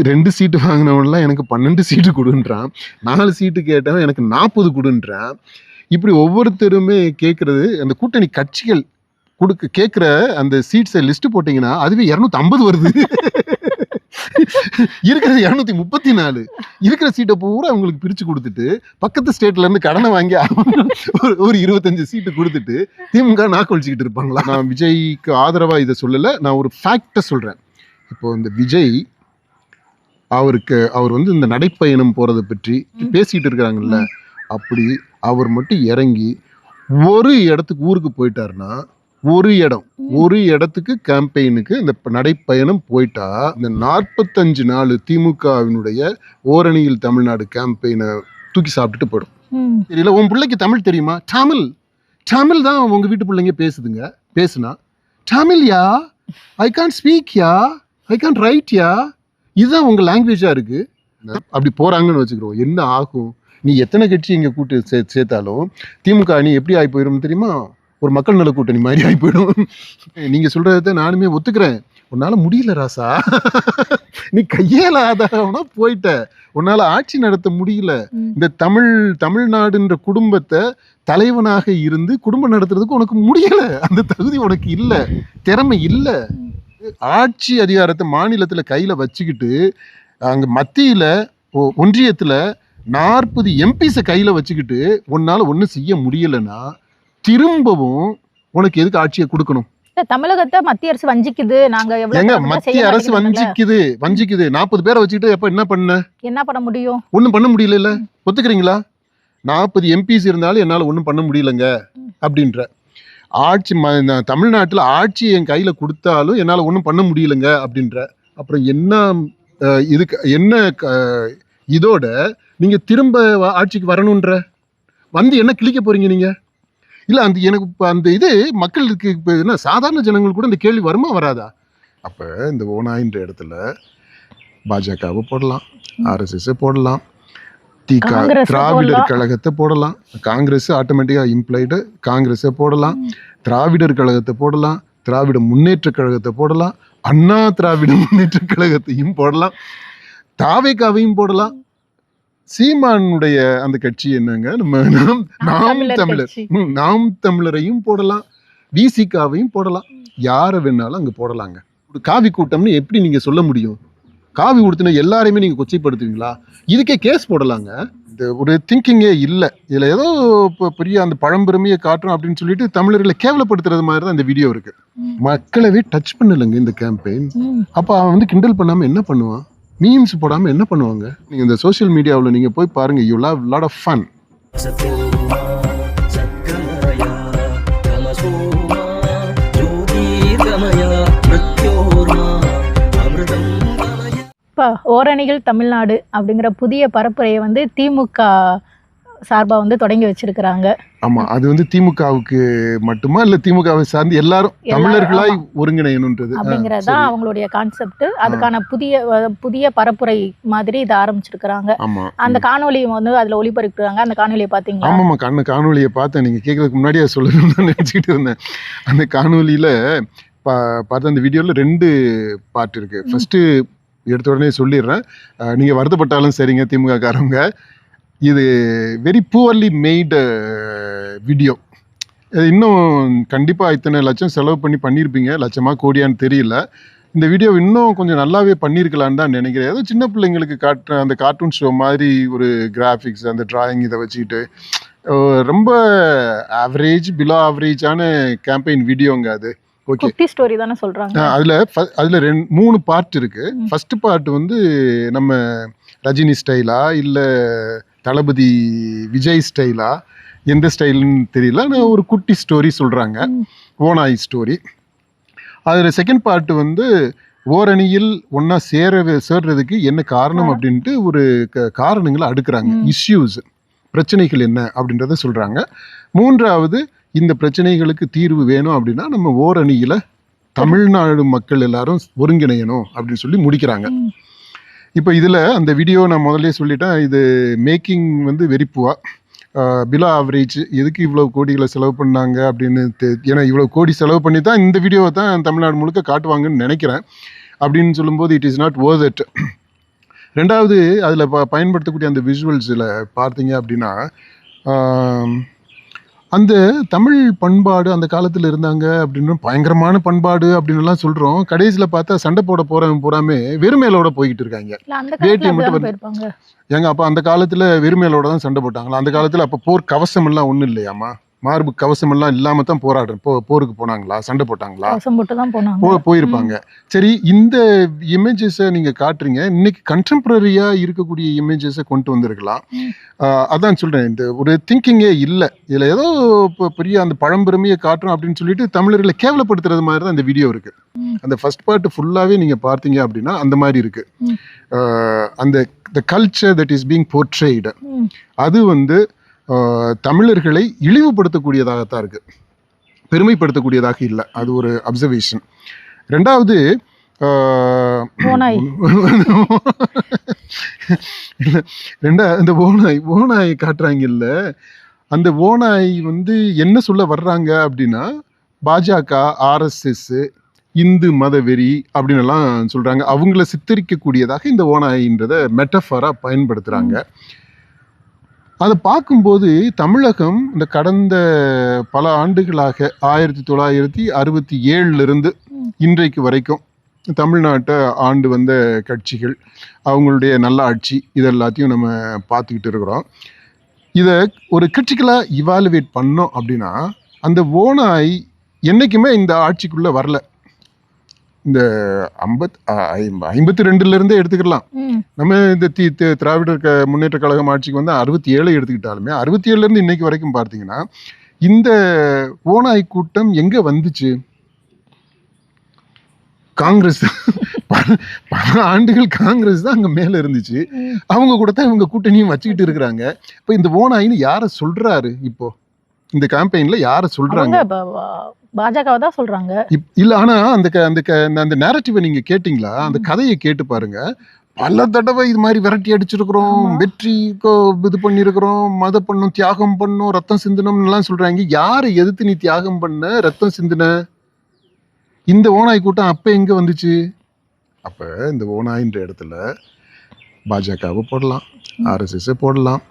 2 சீட்டு வாங்கினவன்லாம் எனக்கு 12 சீட்டு கொடுன்றான், 4 சீட்டு கேட்டவன் எனக்கு 40 கொடுன்றான். இப்படி ஒவ்வொருத்தருமே கேட்கறது, அந்த கூட்டணி கட்சிகள் கேட்குற அந்த சீட்ஸை லிஸ்ட் போட்டிங்கன்னா அதுவே 250 வருது. இருக்கிறது 234. இருக்கிற சீட்டை பூரா அவங்களுக்கு பிரித்து கொடுத்துட்டு பக்கத்து ஸ்டேட்லேருந்து கடனை வாங்கி ஒரு 25 சீட்டு கொடுத்துட்டு திமுக நாக்கொழிச்சிக்கிட்டு இருப்பாங்களா? நான் விஜய்க்கு ஆதரவாக இதை சொல்லலை, நான் ஒரு ஃபேக்டை சொல்கிறேன். இப்போ இந்த விஜய் அவர் வந்து இந்த நடைப்பயணம் போகிறத பற்றி பேசிகிட்டு இருக்கிறாங்கல்ல, அப்படி அவர் மட்டும் இறங்கி ஒரு இடத்துக்கு ஊருக்கு போயிட்டாருன்னா, ஒரு இடத்துக்கு கேம்பெயினுக்கு இந்த நடைப்பயணம் போயிட்டா இந்த 45 நாள் திமுகவினுடைய ஓரணியில் தமிழ்நாடு கேம்பெயினை தூக்கி சாப்பிட்டுட்டு போயிடும். தெரியல, உன் பிள்ளைக்கு தமிழ் தெரியுமா? தமிழ் தான் உங்க வீட்டு பிள்ளைங்க பேசுனா தமிழ் யா, ஐ கான் ஸ்பீக் யா, ஐ கான் ரைட் யா, இதுதான் உங்க லாங்குவேஜா இருக்கு. அப்படி போறாங்கன்னு வச்சுக்கிறோம், என்ன ஆகும்? நீ எத்தனை கட்சி இங்க கூட்டு சேர்த்தாலும் திமுக அணி எப்படி ஆகி போயிடும் தெரியுமா? ஒரு மக்கள் நல கூட்டணி மாதிரி ஆகி போயிடும். நீங்க சொல்றத நானுமே ஒத்துக்கிறேன். உன்னால முடியல ராசா, நீ கையேலாதவனா போயிட்ட, உன்னால ஆட்சி நடத்த முடியல. இந்த தமிழ்நாடுன்ற குடும்பத்தை தலைவனாக இருந்து குடும்பம் நடத்துறதுக்கு உனக்கு முடியல, அந்த தகுதி உனக்கு இல்ல, திறமை இல்ல. ஆட்சி அதிகாரத்தை மாநிலத்துல கையில வச்சுக்கிட்டு அங்க மத்தியில ஒன்றியத்துல 40 எம்பிஸை கையில வச்சுக்கிட்டு உன்னால ஒன்றும் செய்ய முடியலன்னா திரும்பவும் உனக்கு எதுக்கு ஆட்சியை கொடுக்கணும்? தமிழகத்தை மத்திய அரசு வஞ்சிக்குது. மத்திய அரசு வஞ்சிக்குது 40 பேரை வச்சுக்கிட்டு எப்ப என்ன பண்ண முடியும்? ஒன்றும் பண்ண முடியல. ஒத்துக்கிறீங்களா? 40 எம்பிஸ் இருந்தாலும் என்னால ஒன்றும் பண்ண முடியலங்க அப்படின்ற ஆட்சி. தமிழ்நாட்டில் ஆட்சி என் கையில கொடுத்தாலும் என்னால ஒன்றும் பண்ண முடியலங்க அப்படின்ற அப்புறம் என்ன இதுக்கு என்ன இதோட நீங்க திரும்ப ஆட்சிக்கு வரணுன்ற என்ன கிழிக்க போறீங்க நீங்க? இல்ல எனக்கு அந்த இது மக்களுக்கு இப்போ என்ன சாதாரண ஜனங்கள் கூட இந்த கேள்வி வருமா வராதா? அப்ப இந்த ஓனாயின்ற இடத்துல பாஜகவை போடலாம், RSS போடலாம், திராவிடர் கழகத்தை போடலாம், காங்கிரஸ் ஆட்டோமேட்டிக்கா இம்ப்ளைடு காங்கிரஸை போடலாம், திராவிடர் கழகத்தை போடலாம், திராவிட முன்னேற்ற கழகத்தை போடலாம், அண்ணா திராவிட முன்னேற்ற கழகத்தையும் போடலாம், தாவேகாவையும் போடலாம். சீமானுடைய அந்த கட்சி என்னங்க, நாம் தமிழரையும் போடலாம், விசிகாவையும் போடலாம், யாரை வேணாலும் அங்க போடலாங்க. ஒரு காவி கூட்டம்னு எப்படி நீங்க சொல்ல முடியும்? காவி உடுத்தின எல்லாரையுமே நீங்க கொச்சைப்படுத்துவீங்களா? இதுக்கே கேஸ் போடலாங்க. இந்த ஒரு திங்கிங்கே இல்லை. இதுல ஏதோ பெரிய அந்த பழம்பெருமையை காட்டுறோம் அப்படின்னு சொல்லிட்டு தமிழர்களை கேவலப்படுத்துறது மாதிரி தான் இந்த வீடியோ இருக்கு. மக்களவே டச் பண்ணலைங்க இந்த கேம்பெயின். அப்ப அவன் வந்து கிண்டல் பண்ணாம என்ன பண்ணுவான்? மீம்ஸ் போடாம என்ன பண்ணுவாங்க? நீங்க இந்த சோஷியல் மீடியாவில் நீங்க போய் பாருங்க, you love lot of fun. இப்போ ஓரணிகள் தமிழ்நாடு அப்படிங்கிற புதிய பரப்புரையை வந்து திமுக சார்பாக வந்து தொடங்கி வச்சிருக்கிறாங்க. ஆமா, அது வந்து திமுகவுக்கு மட்டுமா இல்ல திமுகவை சார்ந்து எல்லாரும் தமிழர்களாய் ஒருங்கிணையணுன்றது அப்படிங்கறதா அவங்களுடைய கான்செப்ட். அதுக்கான புதிய பரப்புரை மாதிரி இதை ஆரம்பிச்சிருக்கிறாங்க. அந்த காணொலி வந்து அதுல ஒளிபரப்புறாங்க. அந்த காணொலியை பாத்தீங்களா? ஆமாமா, காணொலியை பார்த்தேன். நீங்க கேட்கறதுக்கு முன்னாடி அதை சொல்லணும்னு நினைச்சுக்கிட்டு இருந்தேன். அந்த காணொலியில பார்த்த அந்த வீடியோல 2 பார்ட் இருக்கு. ஃபர்ஸ்ட் எடுத்த உடனே சொல்லிடுறேன், நீங்க வருத்தப்பட்டாலும் சரிங்க திமுக காரங்க, இது வெரி புவர்லி மெய்டு வீடியோ. இன்னும் கண்டிப்பாக இத்தனை லட்சம் செலவு பண்ணியிருப்பீங்க, லட்சமா கோடியான்னு தெரியல. இந்த வீடியோ இன்னும் கொஞ்சம் நல்லாவே பண்ணியிருக்கலான்னு தான் நினைக்கிறேன். ஏதோ சின்ன பிள்ளைங்களுக்கு காட்டுற அந்த கார்ட்டூன் ஷோ மாதிரி ஒரு கிராஃபிக்ஸ், அந்த டிராயிங் இதை வச்சுக்கிட்டு ரொம்ப ஆவரேஜ் பிலோ ஆவரேஜான கேம்பெயின் வீடியோங்க அது. ஓகே, ஸ்டோரி தானே சொல்றாங்க. அதுல 3 பார்ட் இருக்கு. ஃபர்ஸ்ட் பார்ட் வந்து நம்ம ரஜினி ஸ்டைலா இல்ல தளபதி விஜய் ஸ்டைலா, எந்த ஸ்டைல்னு தெரியல, ஒரு குட்டி ஸ்டோரி சொல்றாங்க, ஓனாய் ஸ்டோரி. அதுல செகண்ட் பார்ட் வந்து ஓரணியில் ஒன்னா சேர்றதுக்கு என்ன காரணம் அப்படின்ட்டு ஒரு காரணங்களை அடுக்குறாங்க, இஷ்யூஸ், பிரச்சனைகள் என்ன அப்படின்றத சொல்றாங்க. 3வது இந்த பிரச்சனைகளுக்கு தீர்வு வேணும் அப்படின்னா நம்ம ஓரணியில தமிழ்நாடு மக்கள் எல்லாரும் ஒருங்கிணையணும் அப்படின்னு சொல்லி முடிக்கிறாங்க. இப்போ இதில் அந்த வீடியோ நான் முதல்ல சொல்லிட்டேன், இது மேக்கிங் வந்து வெரி புவா, பிலோ ஆவரேஜ். எதுக்கு இவ்வளோ கோடிகளை செலவு பண்ணாங்க அப்படின்னு ஏன்னா இவ்வளோ கோடி செலவு பண்ணி தான் இந்த வீடியோவை தான் தமிழ்நாடு முழுக்க காட்டுவாங்கன்னு நினைக்கிறேன். அப்படின்னு சொல்லும்போது it is not Worth it. ரெண்டாவது அதில் பயன்படுத்தக்கூடிய அந்த விஷுவல்ஸில் பார்த்தீங்க அப்படின்னா அந்த தமிழ் பண்பாடு அந்த காலத்தில் இருந்தாங்க அப்படின்னு பயங்கரமான பண்பாடு அப்படின்னு எல்லாம் சொல்கிறோம். கடைசியில் பார்த்தா சண்டை போட போகிறவங்க பூராமே வெறுமையிலோட போய்கிட்டு இருக்காங்க. வேட்டியை மட்டும் ஏங்க அப்போ அந்த காலத்தில் வெறுமையிலோட தான் சண்டை போட்டாங்களா? அந்த காலத்தில் அப்போ போர் கவசம் எல்லாம் ஒன்றும் இல்லையாமா? மார்பு கவசம் எல்லாம் இல்லாம தான் போருக்கு போனாங்களா? சண்டை போட்டாங்களா? போயிருப்பாங்க. சரி, இந்த இமேஜஸை நீங்க காட்டுறீங்க. இன்னைக்கு கண்டெம்பரரியா இருக்கக்கூடிய இமேஜஸை கொண்டு வந்திருக்கலாம். அதான் சொல்றேன், இந்த ஒரு திங்கிங்கே இல்லை இதுல. ஏதோ பெரிய அந்த பழம்பெருமையை காட்டுறோம் அப்படின்னு சொல்லிட்டு தமிழர்களை கேவலப்படுத்துறது மாதிரி தான் இந்த வீடியோ இருக்கு. அந்த ஃபர்ஸ்ட் பார்ட் ஃபுல்லாவே நீங்க பார்த்தீங்க அப்படின்னா அந்த மாதிரி இருக்கு. அந்த கல்ச்சர் தட் இஸ் பீங் போர்ட்ரேய்டு அது வந்து தமிழர்களை இழிவுபடுத்தக்கூடியதாகத்தான் இருக்கு, பெருமைப்படுத்தக்கூடியதாக இல்லை. அது ஒரு அப்சர்வேஷன். ரெண்டாவது இந்த ஓநாய் காட்டுறாங்கல்ல, அந்த ஓநாய் வந்து என்ன சொல்ல வர்றாங்க அப்படின்னா பாஜக, ஆர்எஸ்எஸ், இந்து மத வெறி அப்படின்னு எல்லாம் சொல்றாங்க. அவங்கள சித்தரிக்கக்கூடியதாக இந்த ஓநாயின்றத மெட்டஃபரா பயன்படுத்துறாங்க. அதை பார்க்கும்போது தமிழகம் இந்த கடந்த பல ஆண்டுகளாக 1967 இன்றைக்கு வரைக்கும் தமிழ்நாட்டை ஆண்டு வந்த கட்சிகள், அவங்களுடைய நல்ல ஆட்சி, இது எல்லாத்தையும் நம்ம பார்த்துக்கிட்டு இருக்கிறோம். இதை ஒரு கிரிட்டிக்கலாக இவாலுவேட் பண்ணோம் அப்படின்னா அந்த ஓநாய் என்றைக்குமே இந்த ஆட்சிக்குள்ளே வரல. இந்த 52 எடுத்துக்கலாம். நம்ம இந்த திராவிடர் முன்னேற்ற கழகம் ஆட்சிக்கு வந்து 67 எடுத்துக்கிட்டாலுமே 67 இன்னைக்கு வரைக்கும் பார்த்தீங்கன்னா இந்த ஓநாய் கூட்டம் எங்க வந்துச்சு? காங்கிரஸ். பல ஆண்டுகள் காங்கிரஸ் தான் அங்க மேல இருந்துச்சு. அவங்க கூட தான் இவங்க கூட்டணியும் வச்சுக்கிட்டு இருக்கிறாங்க. இப்போ இந்த ஓநாயின்னு யாரை சொல்றாரு? இப்போ இந்த கேம்பெயின்ல யாரை சொல்றாங்க? பாஜகவை தான் சொல்றாங்க. இல்ல, ஆனா அந்த நேரட்டிவை நீங்க கேட்டீங்களா? அந்த கதையை கேட்டு பாருங்க. பல தடவை இது மாதிரி விரட்டி அடிச்சிருக்கிறோம், வெற்றி இது பண்ணிருக்கிறோம், மத பண்ணும், தியாகம் பண்ணும், ரத்தம் சிந்தனும் எல்லாம் சொல்றாங்க. யாரை எதிர்த்து நீ தியாகம் பண்ண, ரத்தம் சிந்தின? இந்த ஓநாய் கூட்டம் அப்ப எங்க வந்துச்சு? அப்ப இந்த ஓநாயின்ற இடத்துல பாஜகவை போடலாம், ஆர்எஸ்எஸ் போடலாம்,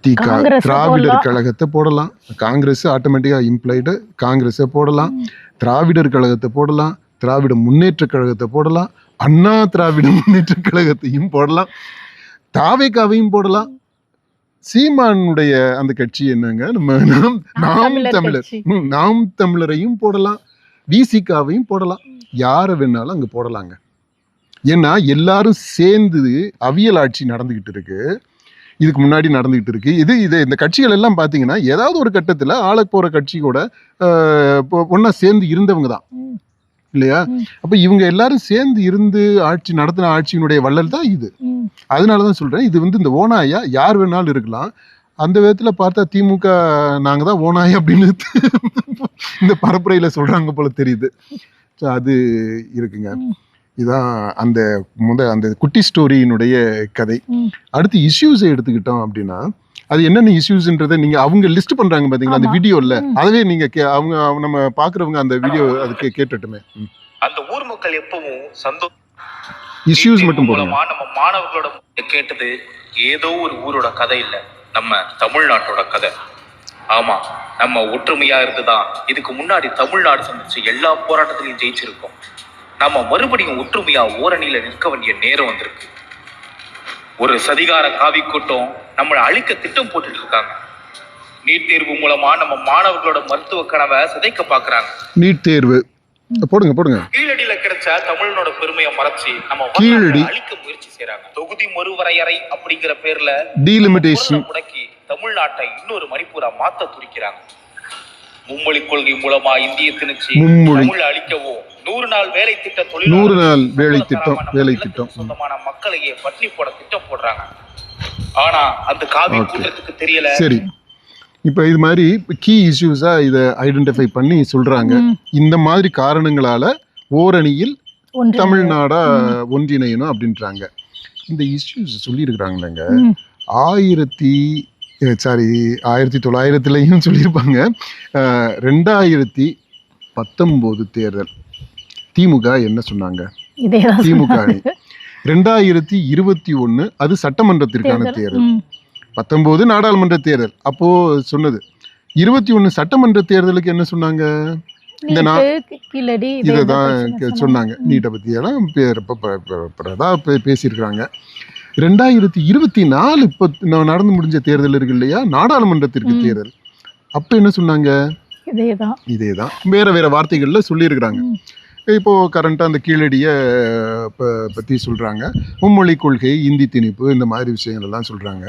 திராவிடர் கழகத்தை போடலாம். காங்கிரஸ் ஆட்டோமேட்டிக்கா இம்ப்ளைடு, காங்கிரஸை போடலாம், திராவிடர் கழகத்தை போடலாம், திராவிட முன்னேற்ற கழகத்தை போடலாம், அண்ணா திராவிட முன்னேற்ற கழகத்தையும் போடலாம், தாவேகாவையும் போடலாம். சீமானுடைய அந்த கட்சி என்னங்க, நம்ம நாம் தமிழரையும் போடலாம், விசிகாவையும் போடலாம். யாரை வேணாலும் அங்க போடலாங்க. ஏன்னா எல்லாரும் சேர்ந்து அவியல் ஆட்சி நடந்துகிட்டு இருக்கு, இதுக்கு முன்னாடி நடந்துகிட்டு இருக்கு. இந்த கட்சிகள் எல்லாம் பார்த்தீங்கன்னா ஏதாவது ஒரு கட்டத்தில் ஆள போற கட்சி கூட ஒன்னா சேர்ந்து இருந்தவங்க தான் இல்லையா? அப்ப இவங்க எல்லாரும் சேர்ந்து இருந்து ஆட்சி நடத்தின ஆட்சியினுடைய வள்ளல் தான் இது. அதனாலதான் சொல்றேன், இது வந்து இந்த ஓநாயா யார் வேணாலும் இருக்கலாம். அந்த விதத்துல பார்த்தா திமுக நாங்க தான் ஓநாய் அப்படின்னு இந்த பரப்புரையில சொல்றாங்க போல தெரியுது. அது இருக்குங்க. இதான் அந்த குட்டி ஸ்டோரியினுடைய கதை. அடுத்து இஷ்யூஸை எடுத்துக்கிட்டோம் அப்படின்னா அது என்னென்ன இஷ்யூஸ்ன்றதை நீங்க அவங்க லிஸ்ட் பண்றாங்க பாத்தீங்களா அந்த வீடியோல, அதவே நீங்க அவங்க நம்ம பாக்குறவங்க அந்த வீடியோ அதுக்கு கேட்டுட்டுமே. அந்த ஊர் மக்கள் எப்பவும் சந்தோஷம் இஷ்யூஸ் மட்டும் போடுங்க. நம்ம மாணவர்களோட கேட்டது ஏதோ ஒரு ஊரோட கதை இல்ல, நம்ம தமிழ்நாட்டோட கதை. ஆமா, நம்ம ஒற்றுமையா இருந்துதான் இதுக்கு முன்னாடி தமிழ்நாடு சந்திச்சு எல்லா போராட்டத்திலையும் ஜெயிச்சிருக்கோம். நம்ம மறுபடியும் ஒற்றுமையா ஓரணியில நிற்க வேண்டிய நேரம் வந்திருக்கு. ஒரு சதிகார காவி கூட்டம் நம்மளை அழிக்க திட்டம் போட்டுட்டு இருக்காங்க. நீட் தேர்வு மூலமா நம்ம மாணவர்களோட மருத்துவ கனவை சிதைக்க பாக்குறாங்க. நீட் தேர்வு போடுங்க. கீழடியில கிடைச்ச தமிழனோட பெருமையை மறைச்சு நம்ம அழிக்க முயற்சி செய்யறாங்க. தொகுதி மறுவரையறை அப்படிங்கிற பேர்ல டீலிமிட்டேஷன் முடக்கி தமிழ்நாட்டை இன்னொரு மணிப்பூரா மாத்த துடிக்கிறாங்க. மும்மொழி கொள்கை மூலமா இந்திய திணிச்சு தமிழ் அழிக்கவும் 100 நாள் வேலை திட்டம் சொந்தமான மக்களையே பட்டினி போட திட்டம் போடுறாங்க. ஆனா அந்த காவி கூட்டத்துக்கு தெரியல. சரி, இப்ப இது மாதிரி கீ இஷ்யூஸா இதை ஐடென்டிஃபை பண்ணி சொல்றாங்க. இந்த மாதிரி காரணங்களால ஓரணியில் தமிழ்நாடா ஒன்றிணையணும் அப்படின்றாங்க. இந்த இஷ்யூஸ் சொல்லி இருக்கிறாங்களேங்க 1900 சொல்லியிருப்பாங்க. 2019 தேர்தல் திமுக என்ன சொன்னாங்க? திமுக 2021 அது சட்டமன்றத்திற்கான தேர்தல், 19 நாடாளுமன்ற தேர்தல். அப்போ சொன்னது 21 சட்டமன்ற தேர்தலுக்கு என்ன சொன்னாங்க? இதுதான் சொன்னாங்க. நீட்டை பத்தி எல்லாம் பேசியிருக்கிறாங்க. 2024 இப்போ நடந்து முடிஞ்ச தேர்தல் இருக்கு இல்லையா, நாடாளுமன்றத்திற்கு தேர்தல், அப்ப என்ன சொன்னாங்க? இதேதான் வேற வேற வார்த்தைகள்ல சொல்லியிருக்கிறாங்க. இப்போ கரண்டா அந்த கீழடிய பத்தி சொல்றாங்க, மும்மொழி கொள்கை, இந்தி திணிப்பு, இந்த மாதிரி விஷயங்கள் எல்லாம் சொல்றாங்க.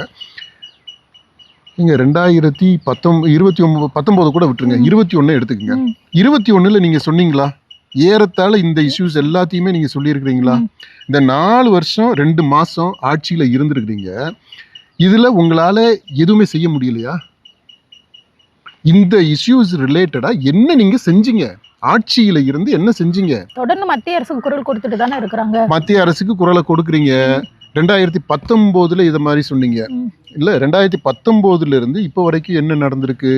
நீங்க 2019 கூட விட்டுருங்க, 21 எடுத்துக்கங்க. 21ல நீங்க சொன்னீங்களா ஏறத்தாழ இந்த இஷ்யூஸ் எல்லாத்தையுமே நீங்க சொல்லியிருக்கிறீங்களா? இந்த 4 வருஷம் 2 மாசம் ஆட்சியில இருந்திருக்கிறீங்க, இதுல உங்களால எதுவுமே செய்ய முடியலையா? இந்த இஷ்யூஸ் ரிலேட்டடா என்ன நீங்க செஞ்சீங்க? ஆட்சியில இருந்து என்ன செஞ்சீங்க? தொடர்ந்து மத்திய அரசுக்கு குரல் கொடுத்துட்டு தானே இருக்கிறாங்க. மத்திய அரசுக்கு குரலை கொடுக்குறீங்க. 2019ல இத மாதிரி சொன்னீங்க இல்ல? 2019ல இருந்து இப்போ வரைக்கும் என்ன நடந்திருக்கு?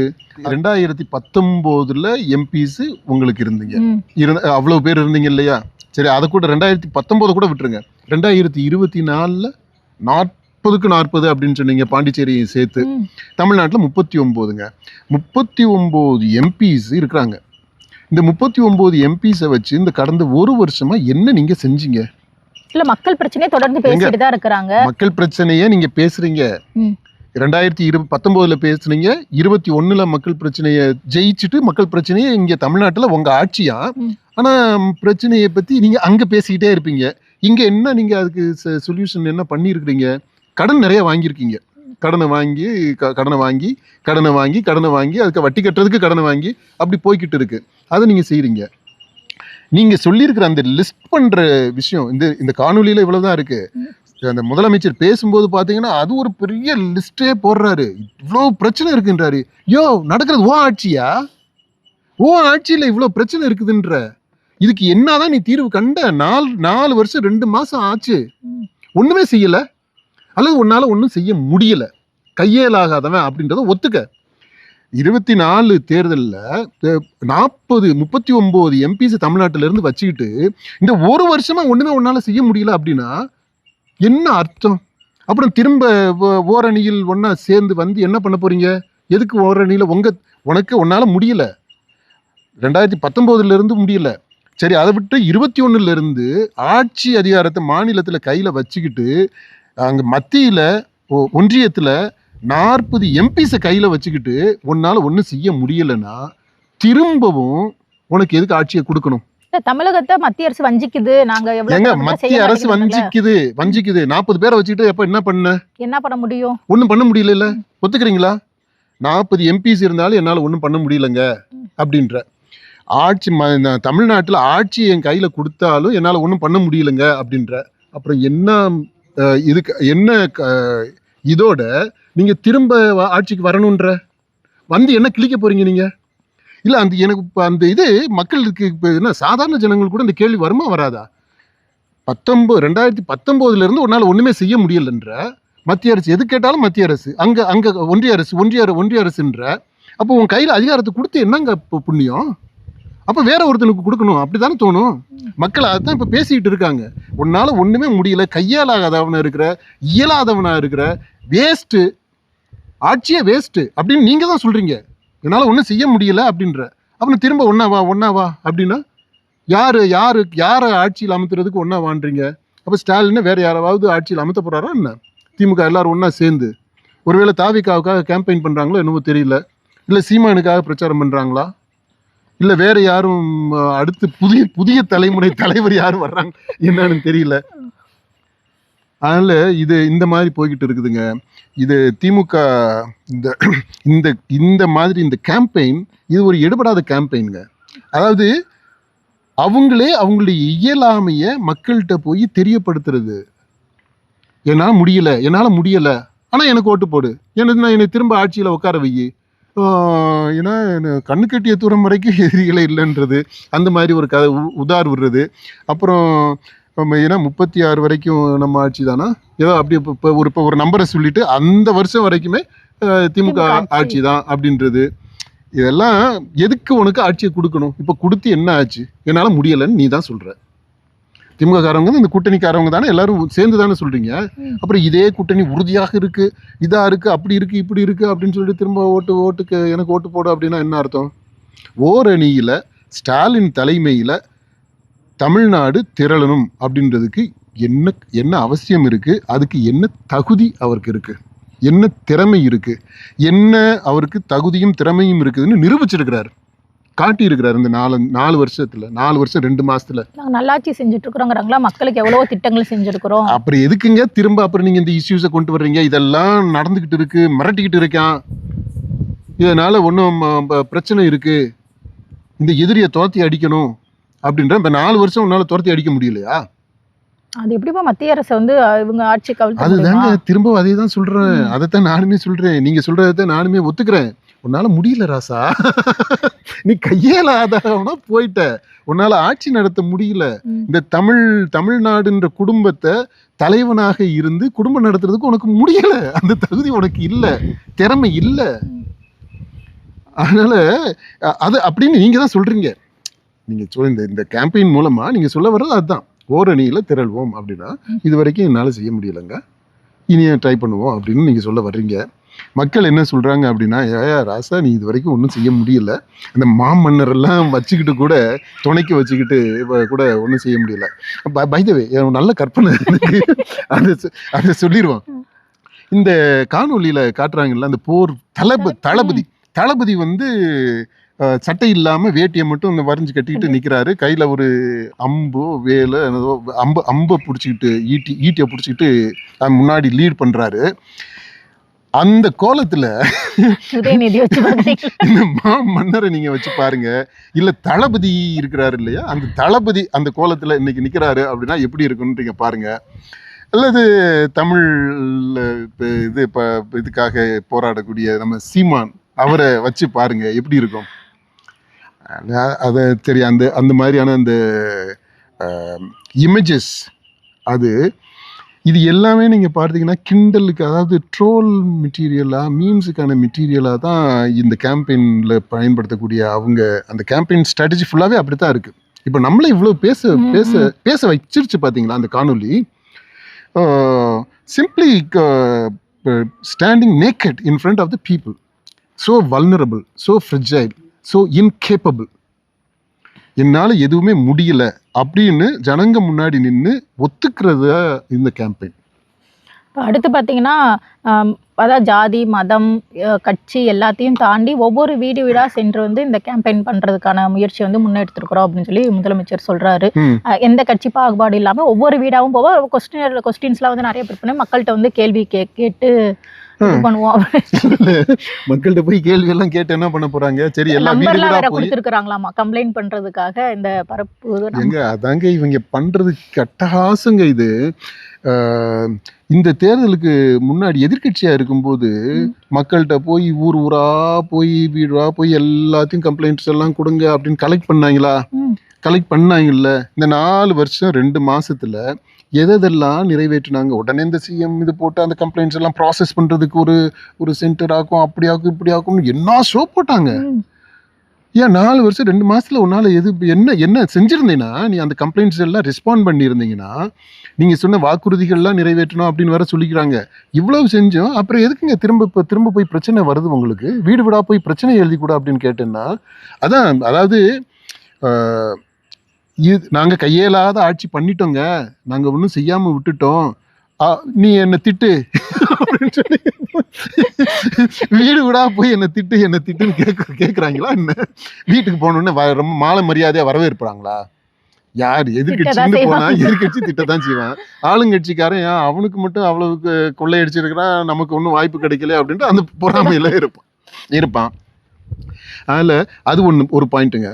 2019ல எம்பிஸ் உங்களுக்கு இருந்தீங்க, அவ்வளவு பேர் இருந்தீங்க இல்லையா? சரி, அதை கூட 2019 கூட விட்டுருங்க. 2024ல 40க்கு 40 அப்படின்னு சொன்னீங்க, பாண்டிச்சேரியை சேர்த்து. தமிழ்நாட்டில் 39ங்க, 39 எம்பிஸ் இருக்கிறாங்க. இந்த 39 எம்பிஸை வச்சு இந்த கடந்த ஒரு வருஷமா என்ன நீங்க செஞ்சீங்க? இல்ல, மக்கள் பிரச்சனையை தொடர்ந்து பேசிட்டு தான் இருக்கிறாங்க. மக்கள் பிரச்சனையை நீங்க பேசுறீங்க. 2019ல பேசுனீங்க, 21ல மக்கள் பிரச்சனையை ஜெயிச்சுட்டு மக்கள் பிரச்சனையை இங்க தமிழ்நாட்டுல உங்க ஆட்சியா. ஆனா பிரச்சனையை பத்தி நீங்க அங்க பேசிக்கிட்டே இருப்பீங்க. இங்க என்ன நீங்க அதுக்கு சொல்யூஷன் என்ன பண்ணியிருக்கிறீங்க? கடன் நிறைய வாங்கியிருக்கீங்க. கடனை வாங்கி அதுக்கு வட்டி கட்டுறதுக்கு கடனை வாங்கி அப்படி போய்கிட்டு இருக்கு. அதை நீங்க செய்யறீங்க. நீங்க சொல்லியிருக்கிற அந்த லிஸ்ட் பண்ற விஷயம் இந்த காணொலியில இவ்வளவுதான் இருக்கு. அந்த முதலமைச்சர் பேசும்போது பாத்தீங்கன்னா அது ஒரு பெரிய லிஸ்டே போடுறாரு. இவ்வளவு பிரச்சனை இருக்குன்றாரு. நடக்கிறது ஓ ஆட்சியா? ஓ ஆட்சியில இவ்வளவு பிரச்சனை இருக்குதுன்ற இதுக்கு என்னதான் நீ தீர்வு கண்ட? 4 வருஷம் 2 மாசம் ஆச்சு, ஒண்ணுமே செய்யல, அல்லது உன்னால ஒன்றும் செய்ய முடியல, கையேலாகாதவன் அப்படின்றத ஒத்துக்க. 24 தேர்தலில் 39 எம்பிஸ் தமிழ்நாட்டில இருந்து வச்சுக்கிட்டு இந்த ஒரு வருஷமா ஒண்ணுமே உன்னால செய்ய முடியல அப்படின்னா என்ன அர்த்தம்? அப்புறம் திரும்ப ஓரணியில் ஒன்னா சேர்ந்து வந்து என்ன பண்ண போறீங்க? எதுக்கு ஓரணியில உனக்கு உன்னால முடியல? 2019ல இருந்து முடியல, சரி, அதை விட்டு 21ல இருந்து ஆட்சி அதிகாரத்தை மாநிலத்துல கையில வச்சுக்கிட்டு அங்க மத்தியில ஒன்றியத்துல 40 எம்பிஸை கையில வச்சுக்கிட்டு உன்னால ஒன்றும் செய்ய முடியலன்னா திரும்பவும் உனக்கு எதுக்கு ஆட்சியை கொடுக்கணும்? தமிழகத்தை மத்திய அரசு வஞ்சிக்குது. மத்திய அரசு வஞ்சிக்குது 40 பேரை வச்சுக்கிட்டு எப்ப என்ன பண்ண முடியும்? ஒன்றும் பண்ண முடியல. ஒத்துக்கிறீங்களா? 40 எம்பிஸ் இருந்தாலும் என்னால ஒன்றும் பண்ண முடியலங்க அப்படின்ற ஆட்சி. தமிழ்நாட்டில் ஆட்சி என் கையில கொடுத்தாலும் என்னால ஒன்றும் பண்ண முடியலங்க அப்படின்ற அப்புறம் என்ன இதுக்கு என்ன இதோட நீங்க திரும்ப ஆட்சிக்கு வரணுன்ற என்ன கிழிக்க போறீங்க நீங்க? இல்ல எனக்கு அந்த இது மக்களுக்கு என்ன சாதாரண ஜனங்கள் கூட இந்த கேள்வி வருமா வராதா? 2019ல இருந்து உன்னால ஒண்ணுமே செய்ய முடியலன்ற மத்திய அரசு, எது கேட்டாலும் மத்திய அரசு, அங்க ஒன்றிய அரசுன்ற அப்போ உன் கையில அதிகாரத்தை கொடுத்து என்னங்க புண்ணியம்? அப்ப வேற ஒருத்தனுக்கு கொடுக்கணும், அப்படித்தானே தோணும். மக்கள் அதான் இப்ப பேசிட்டு இருக்காங்க. உன்னால ஒண்ணுமே முடியல, கையாலாகாதவனா இருக்கிற, இயலாதவனா இருக்கிற, வேஸ்ட், ஆட்சியே வேஸ்ட் அப்படின்னு நீங்க தான் சொல்றீங்க. என்னால ஒன்றும் செய்ய முடியல அப்படின்ற அப்புறம் திரும்ப ஒன்னாவா அப்படின்னா யாரை ஆட்சியில் அமர்த்துறதுக்கு ஒன்னாவான்றீங்க? அப்ப ஸ்டாலின் வேற யாராவது ஆட்சியில் அமர்த்த போறாரா என்ன? திமுக எல்லாரும் ஒன்னா சேர்ந்து ஒருவேளை தாவிகாவுக்காக கேம்பெயின் பண்றாங்களோ என்னவோ தெரியல, இல்ல சீமானுக்காக பிரச்சாரம் பண்றாங்களா, இல்ல வேற யாரும் அடுத்து புதிய தலைமுறை தலைவர் யாரும் வர்றாங்க என்னன்னு தெரியல. அதனால இந்த மாதிரி போய்கிட்டு இருக்குதுங்க. இது திமுக இந்த மாதிரி இந்த கேம்பெயின் இது ஒரு எடுபடாத கேம்பெயினுங்க. அதாவது அவங்களுடைய இயலாமைய மக்கள்கிட்ட போய் தெரியப்படுத்துறது. என்னால முடியல ஆனா எனக்கு ஓட்டு போடு, என்னை திரும்ப ஆட்சியில உட்கார வை, ஏன்னா கண்ணு கட்டிய தூரம் வரைக்கும் எதிரிகளே இல்லைன்றது, அந்த மாதிரி ஒரு கதை உதார் விடுறது. அப்புறம் ஏன்னா 36 வரைக்கும் நம்ம ஆட்சி தானா ஏதோ அப்படி இப்போ ஒரு நம்பரை சொல்லிட்டு அந்த வருஷம் வரைக்குமே திமுக ஆட்சி தான் அப்படின்றது. இதெல்லாம் எதுக்கு உனக்கு ஆட்சியை கொடுக்கணும்? இப்போ கொடுத்து என்ன ஆச்சு? என்னால முடியலைன்னு நீ தான் சொல்ற. திமுக காரவங்க இந்த கூட்டணிக்காரவங்க தானே எல்லாரும் சேர்ந்து தானே சொல்றீங்க. அப்புறம் இதே கூட்டணி உறுதியாக இருக்கு, இதா இருக்கு, அப்படி இருக்கு, இப்படி இருக்கு அப்படின்னு சொல்லிட்டு திரும்ப ஓட்டுக்கு எனக்கு ஓட்டு போடு அப்படின்னா என்ன அர்த்தம்? ஓரணியில ஸ்டாலின் தலைமையில தமிழ்நாடு திரளணும் அப்படின்றதுக்கு என்ன என்ன அவசியம் இருக்கு, அதுக்கு என்ன தகுதி அவருக்கு இருக்கு, என்ன திறமை இருக்கு, என்ன அவருக்கு தகுதியும் திறமையும் இருக்குதுன்னு நிரூபிச்சிருக்கிறாரு, காட்டி இருக்கிறாரு. இந்த 4 வருஷத்துல 4 வருஷம் 2 மாசத்துல நாங்க நல்லாட்சி செஞ்சுட்டு இருக்கிறோங்கிறாங்களா, மக்களுக்கு எவ்வளவோ திட்டங்கள் செஞ்சிருக்கிறோம். அப்புறம் எதுக்குங்க திரும்ப அப்புறம் நீங்க இந்த இஷ்யூஸை கொண்டு வர்றீங்க? இதெல்லாம் நடந்துகிட்டு இருக்கு, மிரட்டிக்கிட்டு இருக்கான், இதனால ஒன்றும் பிரச்சனை இருக்கு, இந்த எதிரியை துரத்தி அடிக்கணும் அப்படின்ற இந்த 4 வருஷம் உன்னால துரத்தி அடிக்க முடியலையா? அது எப்படிப்பா மத்திய அரசு வந்து இவங்க ஆட்சி கவிழ்த்து அதுதாங்க திரும்ப அதே தான் சொல்றேன், அதைத்தான் நானுமே சொல்றேன், நீங்க சொல்றதை நானுமே ஒத்துக்கிறேன். உன்னால முடியல ராசா, நீ கையேலாதவனா போயிட்ட, உன்னால ஆட்சி நடத்த முடியல. இந்த தமிழ்நாடுன்ற குடும்பத்தை தலைவனாக இருந்து குடும்பம் நடத்துறதுக்கு உனக்கு முடியல, அந்த தகுதி உனக்கு இல்ல, திறமை இல்ல. அதனால அது அப்படின்னு நீங்க தான் சொல்றீங்க. நீங்க சொல்ல இந்த கேம்பெயின் மூலமா நீங்க சொல்ல வர்றது அதுதான், ஓரணியில திரள்வோம் அப்படின்னா இது வரைக்கும் என்னால செய்ய முடியலங்க, இனியும் ட்ரை பண்ணுவோம் அப்படின்னு நீங்க சொல்ல வர்றீங்க. மக்கள் என்ன சொல்றாங்க அப்படின்னா, ஏயா ராசா நீ இது வரைக்கும் ஒன்றும் செய்ய முடியல, இந்த மாமன்னர் எல்லாம் வச்சுக்கிட்டு கூட துணைக்கு வச்சுக்கிட்டு கூட ஒன்றும் செய்ய முடியல. பை த வே நல்ல கற்பனை அதை சொல்லிடுவோம். இந்த காணொலியில காட்டுறாங்கல்ல அந்த போர் தளபதி வந்து சட்டை இல்லாம வேட்டியை மட்டும் இந்த வரைஞ்சு கட்டிக்கிட்டு நிக்கிறாரு, கையில ஒரு அம்பு வேலை அம்பை பிடிச்சிக்கிட்டு ஈட்டியை பிடிச்சிக்கிட்டு முன்னாடி லீட் பண்றாரு. அந்த கோலத்துல இந்த மன்னரை நீங்க வச்சு பாருங்க, இல்ல தளபதி இருக்கிறாரு இல்லையா, அந்த தளபதி அந்த கோலத்துல இன்னைக்கு நிக்கிறாரு அப்படின்னா எப்படி இருக்குன்னு பாருங்க. அல்லது தமிழ் இதுக்காக போராடக்கூடிய நம்ம சீமான் அவரை வச்சு பாருங்க எப்படி இருக்கும். அதை தெரியும், அந்த மாதிரியான அந்த இமேஜஸ் அது இது எல்லாமே நீங்கள் பார்த்தீங்கன்னா கிண்டலுக்கு, அதாவது ட்ரோல் மெட்டீரியலாக, மீம்ஸுக்கான மெட்டீரியலாக தான் இந்த கேம்பெயினில் பயன்படுத்தக்கூடிய அவங்க அந்த கேம்பெயின் ஸ்ட்ராட்டஜி ஃபுல்லாகவே அப்படி தான் இருக்குது. இப்போ நம்மளே இவ்வளோ பேச வச்சிருச்சு பார்த்தீங்களா அந்த காணொலி. Simply standing naked in front of the people, so vulnerable, so fragile, so incapable, என்னால் எதுவுமே முடியல அப்படின்னு ஜனங்க முன்னாடி நின்று ஒத்துக்கிறத இந்த கேம்பெயின். அடுத்து பார்த்தீங்கன்னா அதாவது ஜாதி மதம் கட்சி எல்லாத்தையும் தாண்டி ஒவ்வொரு வீடாக சென்று வந்து இந்த கேம்பெயின் பண்ணுறதுக்கான முயற்சி வந்து முன்னெடுத்துருக்குறோம் அப்படின்னு சொல்லி முதலமைச்சர் சொல்கிறாரு. எந்த கட்சி பாகுபாடு இல்லாமல் ஒவ்வொரு வீடாகவும் போக கொஸ்டின்ஸ்லாம் வந்து நிறைய பேர் பண்ணி மக்கள்கிட்ட வந்து கேள்வி கேட்டு பண்ணுவோம். மக்கள்கிட்ட போய் கேள்வி எல்லாம் கேட்டு என்ன பண்ண போறாங்க? சரி எல்லாம் வீடு கொடுத்துருக்காங்களாமா கம்ப்ளைண்ட் பண்றதுக்காக இந்த பரப்பு. எங்க அதாங்க இவங்க பண்றது கட்டஹாசங்க. இது இந்த தேர்தலுக்கு முன்னாடி எதிர்கட்சியா இருக்கும்போது மக்கள்கிட்ட போய் ஊரா போய் வீடா போய் எல்லாத்தையும் கம்ப்ளைண்ட்ஸ் எல்லாம் கொடுங்க அப்படின்னு கலெக்ட் பண்ணாங்கல்ல. இந்த 4 வருஷம் 2 மாசத்துல எதெல்லாம் நிறைவேற்றினாங்க? உடனே இந்த சிஎம் இது போட்டு அந்த கம்ப்ளைண்ட்ஸ் எல்லாம் ப்ராசஸ் பண்றதுக்கு ஒரு சென்டர் ஆக்கும், அப்படி ஆக்கும், இப்படி ஆக்கும், என்ன ஷோ போட்டாங்க. ஏன் 4 வருஷம் 2 மாசத்துல உன்னால என்ன செஞ்சிருந்தீங்கன்னா, நீ அந்த கம்ப்ளைண்ட்ஸ் எல்லாம் ரெஸ்பாண்ட் பண்ணியிருந்தீங்கன்னா, நீங்க சொன்ன வாக்குறுதிகள்லாம் நிறைவேற்றணும் அப்படின்னு வர சொல்லிக்கிறாங்க. இவ்வளவு செஞ்சோம், அப்புறம் எதுக்குங்க திரும்ப போய் பிரச்சனை வருது உங்களுக்கு? வீடா போய் பிரச்சனை எழுதி கூட அப்படின்னு கேட்டேன்னா, அதாவது நாங்கள் கையேலாத ஆட்சி பண்ணிட்டோங்க, நாங்கள் ஒன்றும் செய்யாமல் விட்டுட்டோம், நீ என்னை திட்டு அப்படின்னு சொல்லி வீடா போய் என்னை திட்டுன்னு கேட்குறாங்களா என்ன? வீட்டுக்கு போனோடனே ரொம்ப மாலை மரியாதையாக வரவேற்பாங்களா? யார் எதிர்கட்சின்னு போனா எதிர்கட்சி திட்டத்தான் செய்வான். ஆளுங்கட்சிக்காரன் அவனுக்கு மட்டும் அவ்வளவுக்கு கொள்ளையடிச்சிருக்கிறான், நமக்கு ஒன்றும் வாய்ப்பு கிடைக்கல அப்படின்ட்டு அந்த பொறாமையில இருப்பான். அதில் அது ஒரு பாயிண்ட்டுங்க.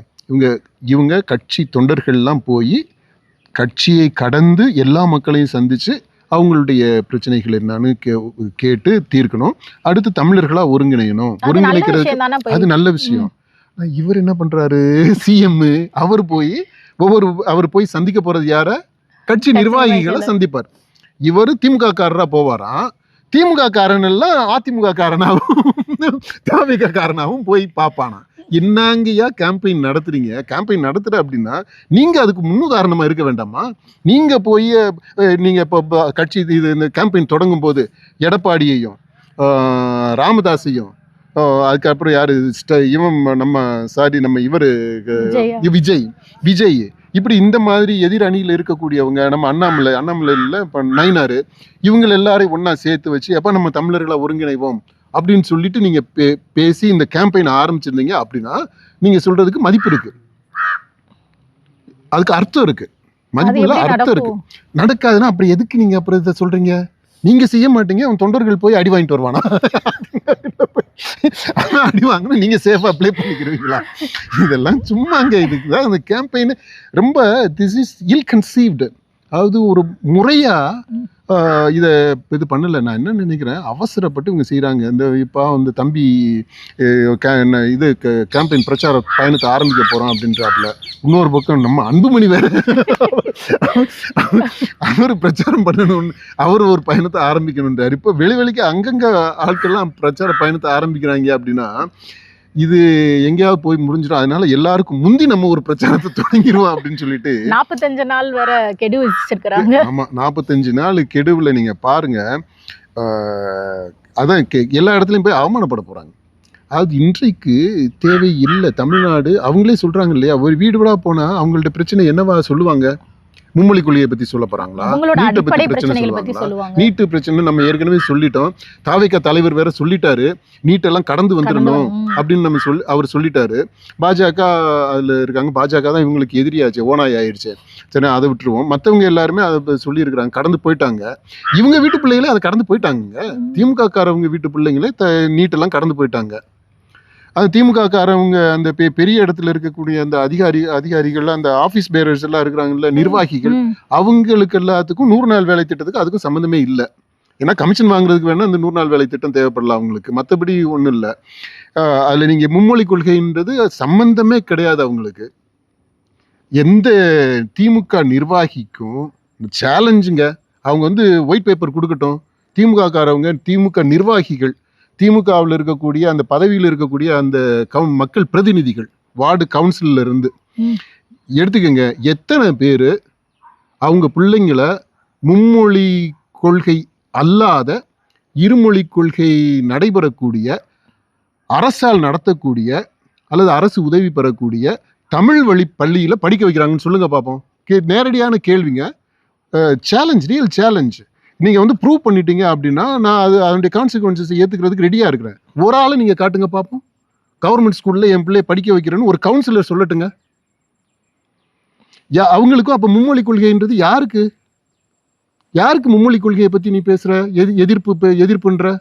இவங்க கட்சி தொண்டர்கள்லாம் போய் கட்சியை கடந்து எல்லா மக்களையும் சந்திச்சு அவங்களுடைய பிரச்சனைகள் என்னன்னு கேட்டு தீர்க்கணும். அடுத்து தமிழர்களா ஒருங்கிணைக்கிறதுக்கு அது நல்ல விஷயம். இவர் என்ன பண்றாரு? சிஎம் அவர் போய் சந்திக்க போறது யார? கட்சி நிர்வாகிகளை சந்திப்பார். இவர் திமுக காரரா போவாராம். திமுக காரன் எல்லாம் அதிமுக காரனாகவும் திமுக காரனாகவும் போய் பார்ப்பானா. என்னங்கய்யா கேம்பெயின் நடத்துறீங்க? கேம்பெயின் நடத்துற அப்படின்னா நீங்க அதுக்கு முன்னுதாரணமா இருக்க வேண்டாமா? நீங்க போய் நீங்க இப்போ கட்சி இது இந்த கேம்பெயின் தொடங்கும் போது எடப்பாடியையும் ராமதாஸையும் அதுக்கப்புறம் யாரு இவன் நம்ம இவரு விஜய் இப்படி இந்த மாதிரி எதிர் அணியில் இருக்கக்கூடியவங்க நம்ம அண்ணாமலை இல்லை இப்போ நயினாரு இவங்க எல்லாரையும் ஒண்ணா சேர்த்து வச்சு எப்ப நம்ம தமிழர்களை ஒருங்கிணைவோம் அப்படின்னு சொல்லிட்டு நீங்க பேசி இந்த கேம்பெயின் ஆரம்பிச்சிருந்தீங்க அப்படின்னா நீங்க சொல்றதுக்கு மதிப்பு இருக்கு, அதுக்கு அர்த்தம் இருக்கு, மதிப்புல அர்த்தம் இருக்கு. நடக்காதுன்னா அப்புறம் எதுக்கு நீங்க அப்புறம் இதை சொல்றீங்க? நீங்க செய்ய மாட்டீங்க, அவன் தொண்டர்கள் போய் அடி வாங்கிட்டு வருவானா? அடி வாங்கினா நீங்க சேஃபா அப்ளை பண்ணிக்கிறீங்களா? இதெல்லாம் சும்மாங்க. இதுக்குதான் அந்த கேம்பெயின் ரொம்ப திஸ் இஸ் இல் கன்சீவ்டு. அதாவது ஒரு முறையா இதை இது பண்ணலை. நான் என்ன நினைக்கிறேன், அவசரப்பட்டு இவங்க செய்கிறாங்க. இந்த இப்போ வந்து தம்பி இது கேம்பெயின் பிரச்சார பயணத்தை ஆரம்பிக்க போகிறோம் அப்படின்றாப்புல. இன்னொரு பக்கம் நம்ம அன்புமணி வேற அவர் பிரச்சாரம் பண்ணணும்னு அவர் ஒரு பயணத்தை ஆரம்பிக்கணுன்றார். இப்போ வெளிக்கு அங்கங்கே ஆட்கள்லாம் பிரச்சார பயணத்தை ஆரம்பிக்கிறாங்க அப்படின்னா இது எங்கேயாவது போய் முடிஞ்சிடும். அதனால எல்லாருக்கும் முந்தி நம்ம ஒரு பிரச்சாரத்தை தொடங்கிடுவோம் அப்படின்னு சொல்லிட்டு 45 நாள் வர கெடு வச்சிருக்கிறாங்க. ஆமா, 45 நாள் கெடுவில் நீங்க பாருங்க. அதான் எல்லா இடத்துலையும் போய் அவமானப்பட போறாங்க. அது இன்றைக்கு தேவை இல்லை. தமிழ்நாடு அவங்களே சொல்றாங்க இல்லையா, ஒரு வீடு வீடா போனா அவங்கள்ட்ட பிரச்சனை என்னவா சொல்லுவாங்க? மும்மொழி கொள்கையை பத்தி சொல்ல போறாங்களா? நீட்டை பத்தி பிரச்சனை சொல்லுவாங்களா? நீட்டு பிரச்சனை நம்ம ஏற்கனவே சொல்லிட்டோம். தாவேகா தலைவர் வேற சொல்லிட்டாரு, நீட்டெல்லாம் கடந்து வந்துடணும் அப்படின்னு நம்ம அவர் சொல்லிட்டாரு. பாஜக அதுல இருக்காங்க, பாஜக தான் இவங்களுக்கு எதிரியாச்சு, ஓனாய் ஆயிடுச்சு. சரி, அதை விட்டுருவோம். மற்றவங்க எல்லாருமே அதை சொல்லி இருக்கிறாங்க, கடந்து போயிட்டாங்க. இவங்க வீட்டு பிள்ளைங்களே அதை கடந்து போயிட்டாங்க. திமுக காரவங்க வீட்டு பிள்ளைங்களே நீட்டெல்லாம் கடந்து போயிட்டாங்க. அது திமுக காரவங்க அந்த பெரிய இடத்துல இருக்கக்கூடிய அந்த அதிகாரிகள், அந்த ஆபீஸ் பேரர்ஸ் எல்லாம் இருக்கிறாங்கல்ல, நிர்வாகிகள், அவங்களுக்கு எல்லாத்துக்கும் 100 நாள் வேலை திட்டத்துக்கு அதுக்கும் சம்மந்தமே இல்லை. ஏன்னா கமிஷன் வாங்குறதுக்கு வேணா இந்த 100 நாள் வேலை திட்டம் தேவைப்படலாம் அவங்களுக்கு, மற்றபடி ஒன்றும் இல்லை. அதில் நீங்கள் மும்மொழி கொள்கைன்றது சம்பந்தமே கிடையாது அவங்களுக்கு. எந்த திமுக நிர்வாகிக்கும் சேலஞ்சுங்க. அவங்க வந்து ஒயிட் பேப்பர் கொடுக்கட்டும். திமுக காரவங்க, திமுக நிர்வாகிகள், திமுகவில் இருக்கக்கூடிய அந்த பதவியில் இருக்கக்கூடிய அந்த மக்கள் பிரதிநிதிகள், வார்டு கவுன்சிலில் இருந்து எடுத்துக்கங்க, எத்தனை பேர் அவங்க பிள்ளைங்களை மும்மொழி கொள்கை அல்லாத இருமொழி கொள்கை நடைபெறக்கூடிய, அரசால் நடத்தக்கூடிய அல்லது அரசு உதவி பெறக்கூடிய தமிழ் வழி பள்ளியில் படிக்க வைக்கிறாங்கன்னு சொல்லுங்க பார்ப்போம். நேரடியான கேள்விங்க. Challenge, real challenge. நீங்கள் வந்து ப்ரூவ் பண்ணிட்டீங்க அப்படின்னா நான் அதனுடைய கான்சிக்வன்சஸ் ஏற்றுக்கிறதுக்கு ரெடியாக இருக்கிறேன். ஒரு ஆளை நீங்கள் காட்டுங்க பார்ப்போம். கவர்மெண்ட் ஸ்கூலில் என் பிள்ளைய படிக்க வைக்கிறேன்னு ஒரு கவுன்சிலர் சொல்லட்டுங்க. அவங்களுக்கும் அப்போ மும்மொழி கொள்கைன்றது யாருக்கு? மும்மொழி கொள்கையை பற்றி நீ பேசுகிற? எதிர்ப்புன்ற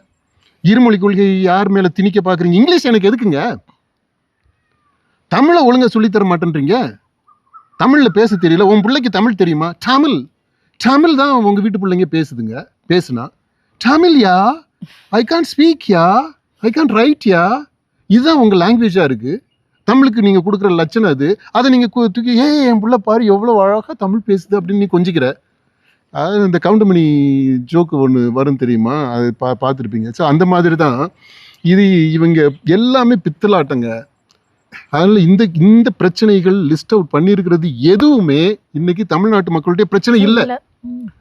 இருமொழி கொள்கை யார் மேலே திணிக்க பார்க்குறீங்க? இங்கிலீஷ் எனக்கு எதுக்குங்க? தமிழை ஒழுங்காக சொல்லித்தர மாட்டேன்றீங்க. தமிழில் பேச தெரியல. உன் பிள்ளைக்கு தமிழ் தெரியுமா? தமிழ் தான் உங்கள் வீட்டு பிள்ளைங்க பேசுனா Tamil ya, I can't speak ya, I can't write ya. இதுதான் உங்கள் லாங்குவேஜாக இருக்குது. தமிழுக்கு நீங்கள் கொடுக்குற லட்சணம் அது. அதை நீங்கள் தூக்கி என் பிள்ளை பாரு எவ்வளோ அழகாக தமிழ் பேசுது அப்படின்னு நீ கொஞ்சிக்கிற. அதாவது இந்த கவுண்டமணி ஜோக்கு ஒன்று வரும் தெரியுமா, அது பார்த்துருப்பீங்க. ஸோ அந்த மாதிரி தான் இது. இவங்க எல்லாமே பித்தலாட்டங்க. அதனால இந்த பிரச்சனைகள் லிஸ்ட் அவுட் பண்ணியிருக்கிறது எதுவுமே இன்னைக்கு தமிழ்நாட்டு மக்களுடைய பிரச்சனை இல்லை.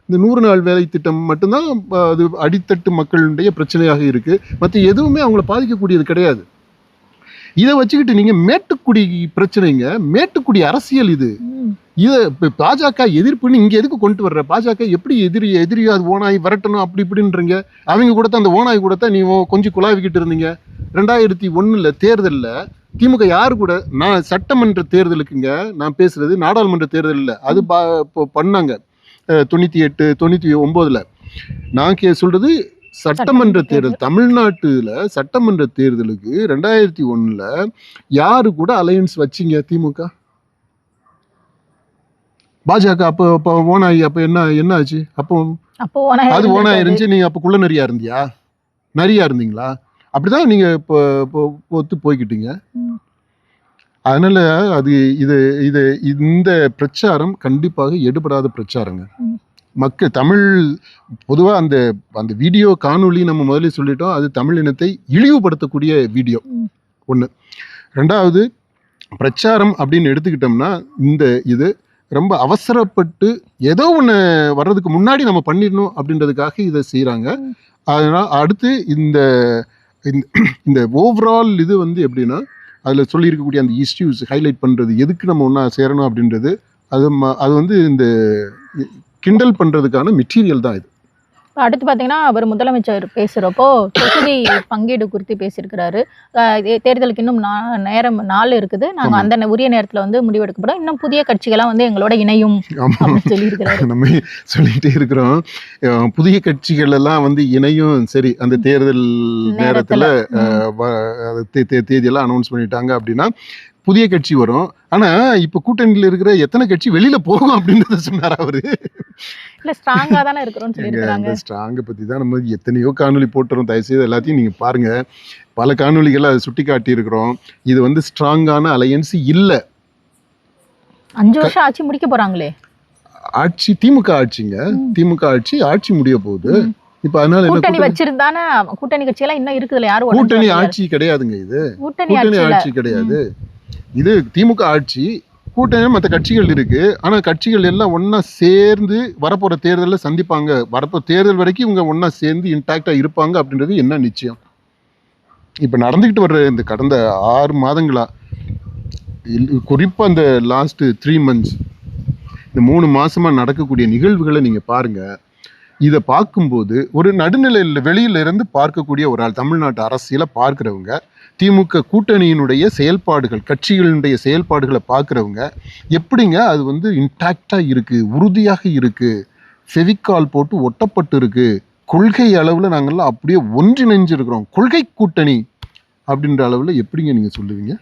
இந்த 100 நாள் வேலை திட்டம் மட்டும்தான் அது அடித்தட்டு மக்களுடைய பிரச்சனையாக இருக்கு. மற்ற எதுவுமே அவங்கள பாதிக்கக்கூடியது கிடையாது. இதை வச்சுக்கிட்டு நீங்க மேட்டுக்குடி பிரச்சனைங்க, மேட்டுக்குடி அரசியல் இது. இதை பாஜக எதிர்ப்புன்னு இங்க எதுக்கு கொண்டு வர்ற? பாஜக எப்படி எதிரியோ அது ஓனாய் வரட்டணும் அப்படி இப்படின்றீங்க. அவங்க கூட தான், அந்த ஓனாய் கூட தான் நீ கொஞ்சம் குழாவிக்கிட்டு இருந்தீங்க. 2001 தேர்தலில் திமுக யாரு கூட, நான் சட்டமன்ற தேர்தலுக்குங்க நான் பேசுறது, நாடாளுமன்ற தேர்தல் இல்லை, அது பண்ணாங்க 98, 99. நான் சொல்றது சட்டமன்ற தேர்தல். தமிழ்நாட்டுல சட்டமன்ற தேர்தலுக்கு 2001 யாரு கூட அலையன்ஸ் வச்சிங்க? திமுக, பாஜக. அப்போ ஓனாய் அப்போ என்ன ஆச்சு? அப்போ அது ஓனாய் இருந்துச்சு. நீங்க அப்போ குள்ள நரியா இருந்தீங்களா? அப்படிதான் நீங்க இப்போ ஒத்து போய்கிட்டீங்க. அதனால அது இந்த பிரச்சாரம் கண்டிப்பாக எடுபடாத பிரச்சாரங்க. மக்கள் தமிழ் பொதுவாக அந்த வீடியோ காணொளி நம்ம முதல்ல சொல்லிட்டோம், அது தமிழ் இனத்தை இழிவுபடுத்தக்கூடிய வீடியோ ஒன்று. ரெண்டாவது பிரச்சாரம் அப்படின்னு எடுத்துக்கிட்டோம்னா இந்த இது ரொம்ப அவசரப்பட்டு ஏதோ ஒன்று வர்றதுக்கு முன்னாடி நம்ம பண்ணிடணும் அப்படின்றதுக்காக இதை செய்கிறாங்க. அதனால் அடுத்து இந்த இந்த ஓவரால் இது வந்து எப்படின்னா அதில் சொல்லியிருக்கக்கூடிய அந்த இஷ்யூஸ் ஹைலைட் பண்ணுறது, எதுக்கு நம்ம ஒன்றா சேரணும் அப்படின்றது, அது வந்து இந்த கிண்டல் பண்ணுறதுக்கான மெட்டீரியல் தான் இது. அடுத்து பார்த்தீங்கன்னா அவர் முதலமைச்சர் பேசுகிறப்போ தொகுதி பங்கீடு குறித்து பேசியிருக்கிறாரு. தேர்தலுக்கு இன்னும் நாள் இருக்குது, நாங்கள் அந்த உரிய நேரத்தில் வந்து முடிவெடுக்கப்படும், இன்னும் புதிய கட்சிகள்லாம் வந்து எங்களோட இணையும் அப்படின்னு சொல்லியிருக்கிறாரு. நம்ம சொல்லிகிட்டே இருக்கிறோம், புதிய கட்சிகள் எல்லாம் வந்து இணையும். சரி, அந்த தேர்தல் நேரத்தில் தேதியெல்லாம் அனௌன்ஸ் பண்ணிட்டாங்க அப்படின்னா புதிய கட்சி வரும். ஆனால் இப்போ கூட்டணியில் இருக்கிற எத்தனை கட்சி வெளியில் போகும் அப்படின்றத சொன்னார் அவரு. இல்லை, ஸ்ட்ராங்காக தானே இருக்கிறோம்னு சொல்லியிருக்காங்க. அந்த ஸ்ட்ராங்கை பற்றி தான் நம்ம எத்தனையோ காணொலி போட்டுறோம். தயவுசெய்து எல்லாத்தையும் நீங்கள் பாருங்கள், பல காணொலிகளை அதை சுட்டி காட்டியிருக்கிறோம். இது வந்து ஸ்ட்ராங்கான அலையன்ஸ் இல்லை. 5 வருஷம் ஆட்சி முடிக்க போகிறாங்களே, ஆட்சி திமுக ஆட்சிங்க, திமுக ஆட்சி முடிய போகுது. இப்ப அதனால கூட்டணி வச்சிருந்தானே, கூட்டணி கட்சியெல்லாம் இன்னும் இருக்குதுல, யாரும் கூட்டணி ஆட்சி கிடையாதுங்க. இது கூட்டணி ஆட்சி கிடையாது, இது திமுக ஆட்சி. கூட்டணி மற்ற கட்சிகள் இருக்கு, ஆனா கட்சிகள் எல்லாம் ஒன்னா சேர்ந்து வரப்போற தேர்தலில் சந்திப்பாங்க. வரப்போற தேர்தல் வரைக்கும் இவங்க ஒன்னா சேர்ந்து இன்டாக்டா இருப்பாங்க அப்படின்றது என்ன நிச்சயம். இப்ப நடந்துகிட்டு வர்ற இந்த கடந்த 6 மாதங்களா, குறிப்பா இந்த லாஸ்ட் 3 months, இந்த 3 மாசமா நடக்கக்கூடிய நிகழ்வுகளை நீங்க பாருங்க. இதை பார்க்கும்போது ஒரு நடுநிலையில் வெளியில இருந்து பார்க்கக்கூடிய ஒரு ஆள், தமிழ்நாட்டு அரசியலை பார்க்குறவங்க, திமுக கூட்டணியினுடைய செயல்பாடுகள், கட்சிகளினுடைய செயல்பாடுகளை பார்க்குறவங்க எப்படிங்க அது வந்து இன்டாக்டாக இருக்குது, உறுதியாக இருக்குது, ஃபெவிகால் போட்டு ஒட்டப்பட்டு இருக்குது, கொள்கை அளவில் நாங்கள்லாம் அப்படியே ஒன்றிணைஞ்சிருக்கிறோம், கொள்கை கூட்டணி அப்படின்ற அளவில் எப்படிங்க நீங்கள் சொல்லுவீங்க?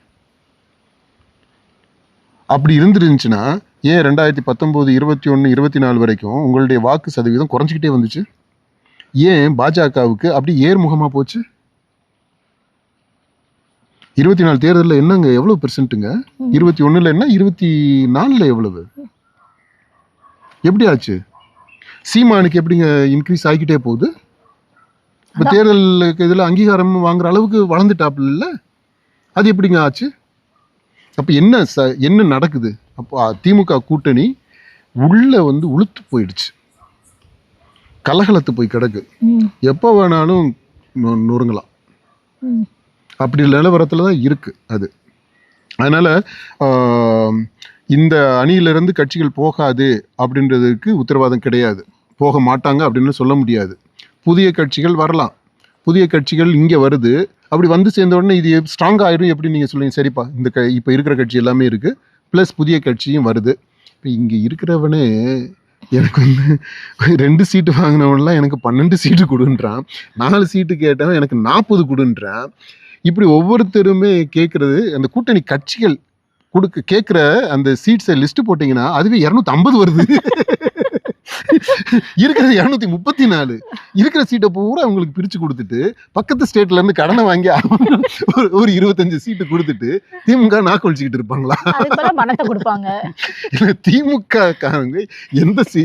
அப்படி இருந்துருந்துச்சுன்னா ஏன் 2019, 21, 24 வரைக்கும் உங்களுடைய வாக்கு சதவீதம் குறைஞ்சிக்கிட்டே வந்துச்சு? ஏன் பாஜகவுக்கு அப்படி ஏர்முகமாக போச்சு? 24 தேர்தலில் என்னங்க எவ்வளவு பெர்சென்ட்டுங்க? 21 என்ன, 24 எவ்வளவு? எப்படி ஆச்சு? சீமானுக்கு எப்படிங்க இன்க்ரீஸ் ஆகிக்கிட்டே போகுது? இப்போ தேர்தலுக்கு இதில் அங்கீகாரம் வாங்குற அளவுக்கு வளர்ந்துட்டாப்புல இல்லை, அது எப்படிங்க ஆச்சு? அப்போ என்ன நடக்குது? அப்போ திமுக கூட்டணி உள்ள வந்து உளுத்து போயிடுச்சு, கலகலத்து போய் கிடக்கு, எப்போ வேணாலும் நொறுங்கலாம். அப்படி நிலவரத்தில் தான் இருக்கு அது. அதனால இந்த அணியிலிருந்து கட்சிகள் போகாது அப்படின்றதுக்கு உத்தரவாதம் கிடையாது, போக மாட்டாங்க அப்படின்னு சொல்ல முடியாது. புதிய கட்சிகள் வரலாம், புதிய கட்சிகள் இங்கே வருது, அப்படி வந்து சேர்ந்த உடனே இது ஸ்ட்ராங் ஆயிரும். எப்படி நீங்கள் சொல்லுவீங்க? சரிப்பா, இந்த இப்போ இருக்கிற கட்சி எல்லாமே இருக்குது, ப்ளஸ் புதிய கட்சியும் வருது. இப்போ இங்கே இருக்கிறவனே எனக்கு வந்து 2 சீட்டு வாங்கினவன்லாம் எனக்கு 12 சீட்டு கொடுன்றான், 4 சீட்டு கேட்டவன் எனக்கு 40 கொடுன்றான். இப்படி ஒவ்வொருத்தருமே கேட்குறது, அந்த கூட்டணி கட்சிகள் கேட்குற அந்த சீட்ஸை லிஸ்ட்டு போட்டிங்கன்னா அதுவே 250 வருது. இருக்கிறது 234, இருக்கிற சீட்டை பூரா அவங்களுக்கு பிரிச்சு கொடுத்துட்டு பக்கத்து ஸ்டேட்ல இருந்து கடனை வாங்கி ஒரு 25 சீட்டு கொடுத்துட்டு திமுக நாக்கொழிச்சுக்கிட்டு இருப்பாங்களா? பணத்தை கொடுப்பாங்க. திமுக காரங்க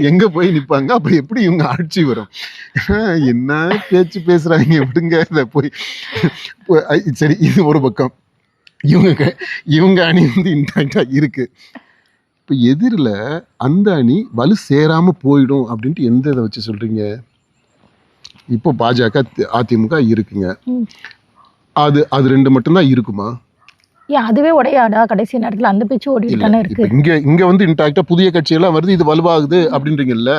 எங்க போய் நிப்பாங்க? அப்படி எப்படி இவங்க ஆட்சி வரும்? என்ன பேச்சு பேசுறாங்க எப்படிங்க? இதை போய் சரி, இது ஒரு பக்கம். இவங்க அணி வந்து இன்டாக்டா இருக்கு. இப்போ எதிரில் அந்த அணி வலு சேராமல் போயிடும் அப்படின்ட்டு எந்த இதை வச்சு சொல்கிறீங்க? இப்போ பாஜக அதிமுக இருக்குங்க, அது 2 மட்டும்தான் இருக்குமா? ஏன் அதுவே உடையாடா? கடைசி நேரத்தில் அந்த பேச்சு ஓடிட்டு தானே இருக்கு. இங்கே வந்து இன்டாக்டாக புதிய கட்சியெல்லாம் வருது, இது வலுவாகுது அப்படின்றீங்கல்ல,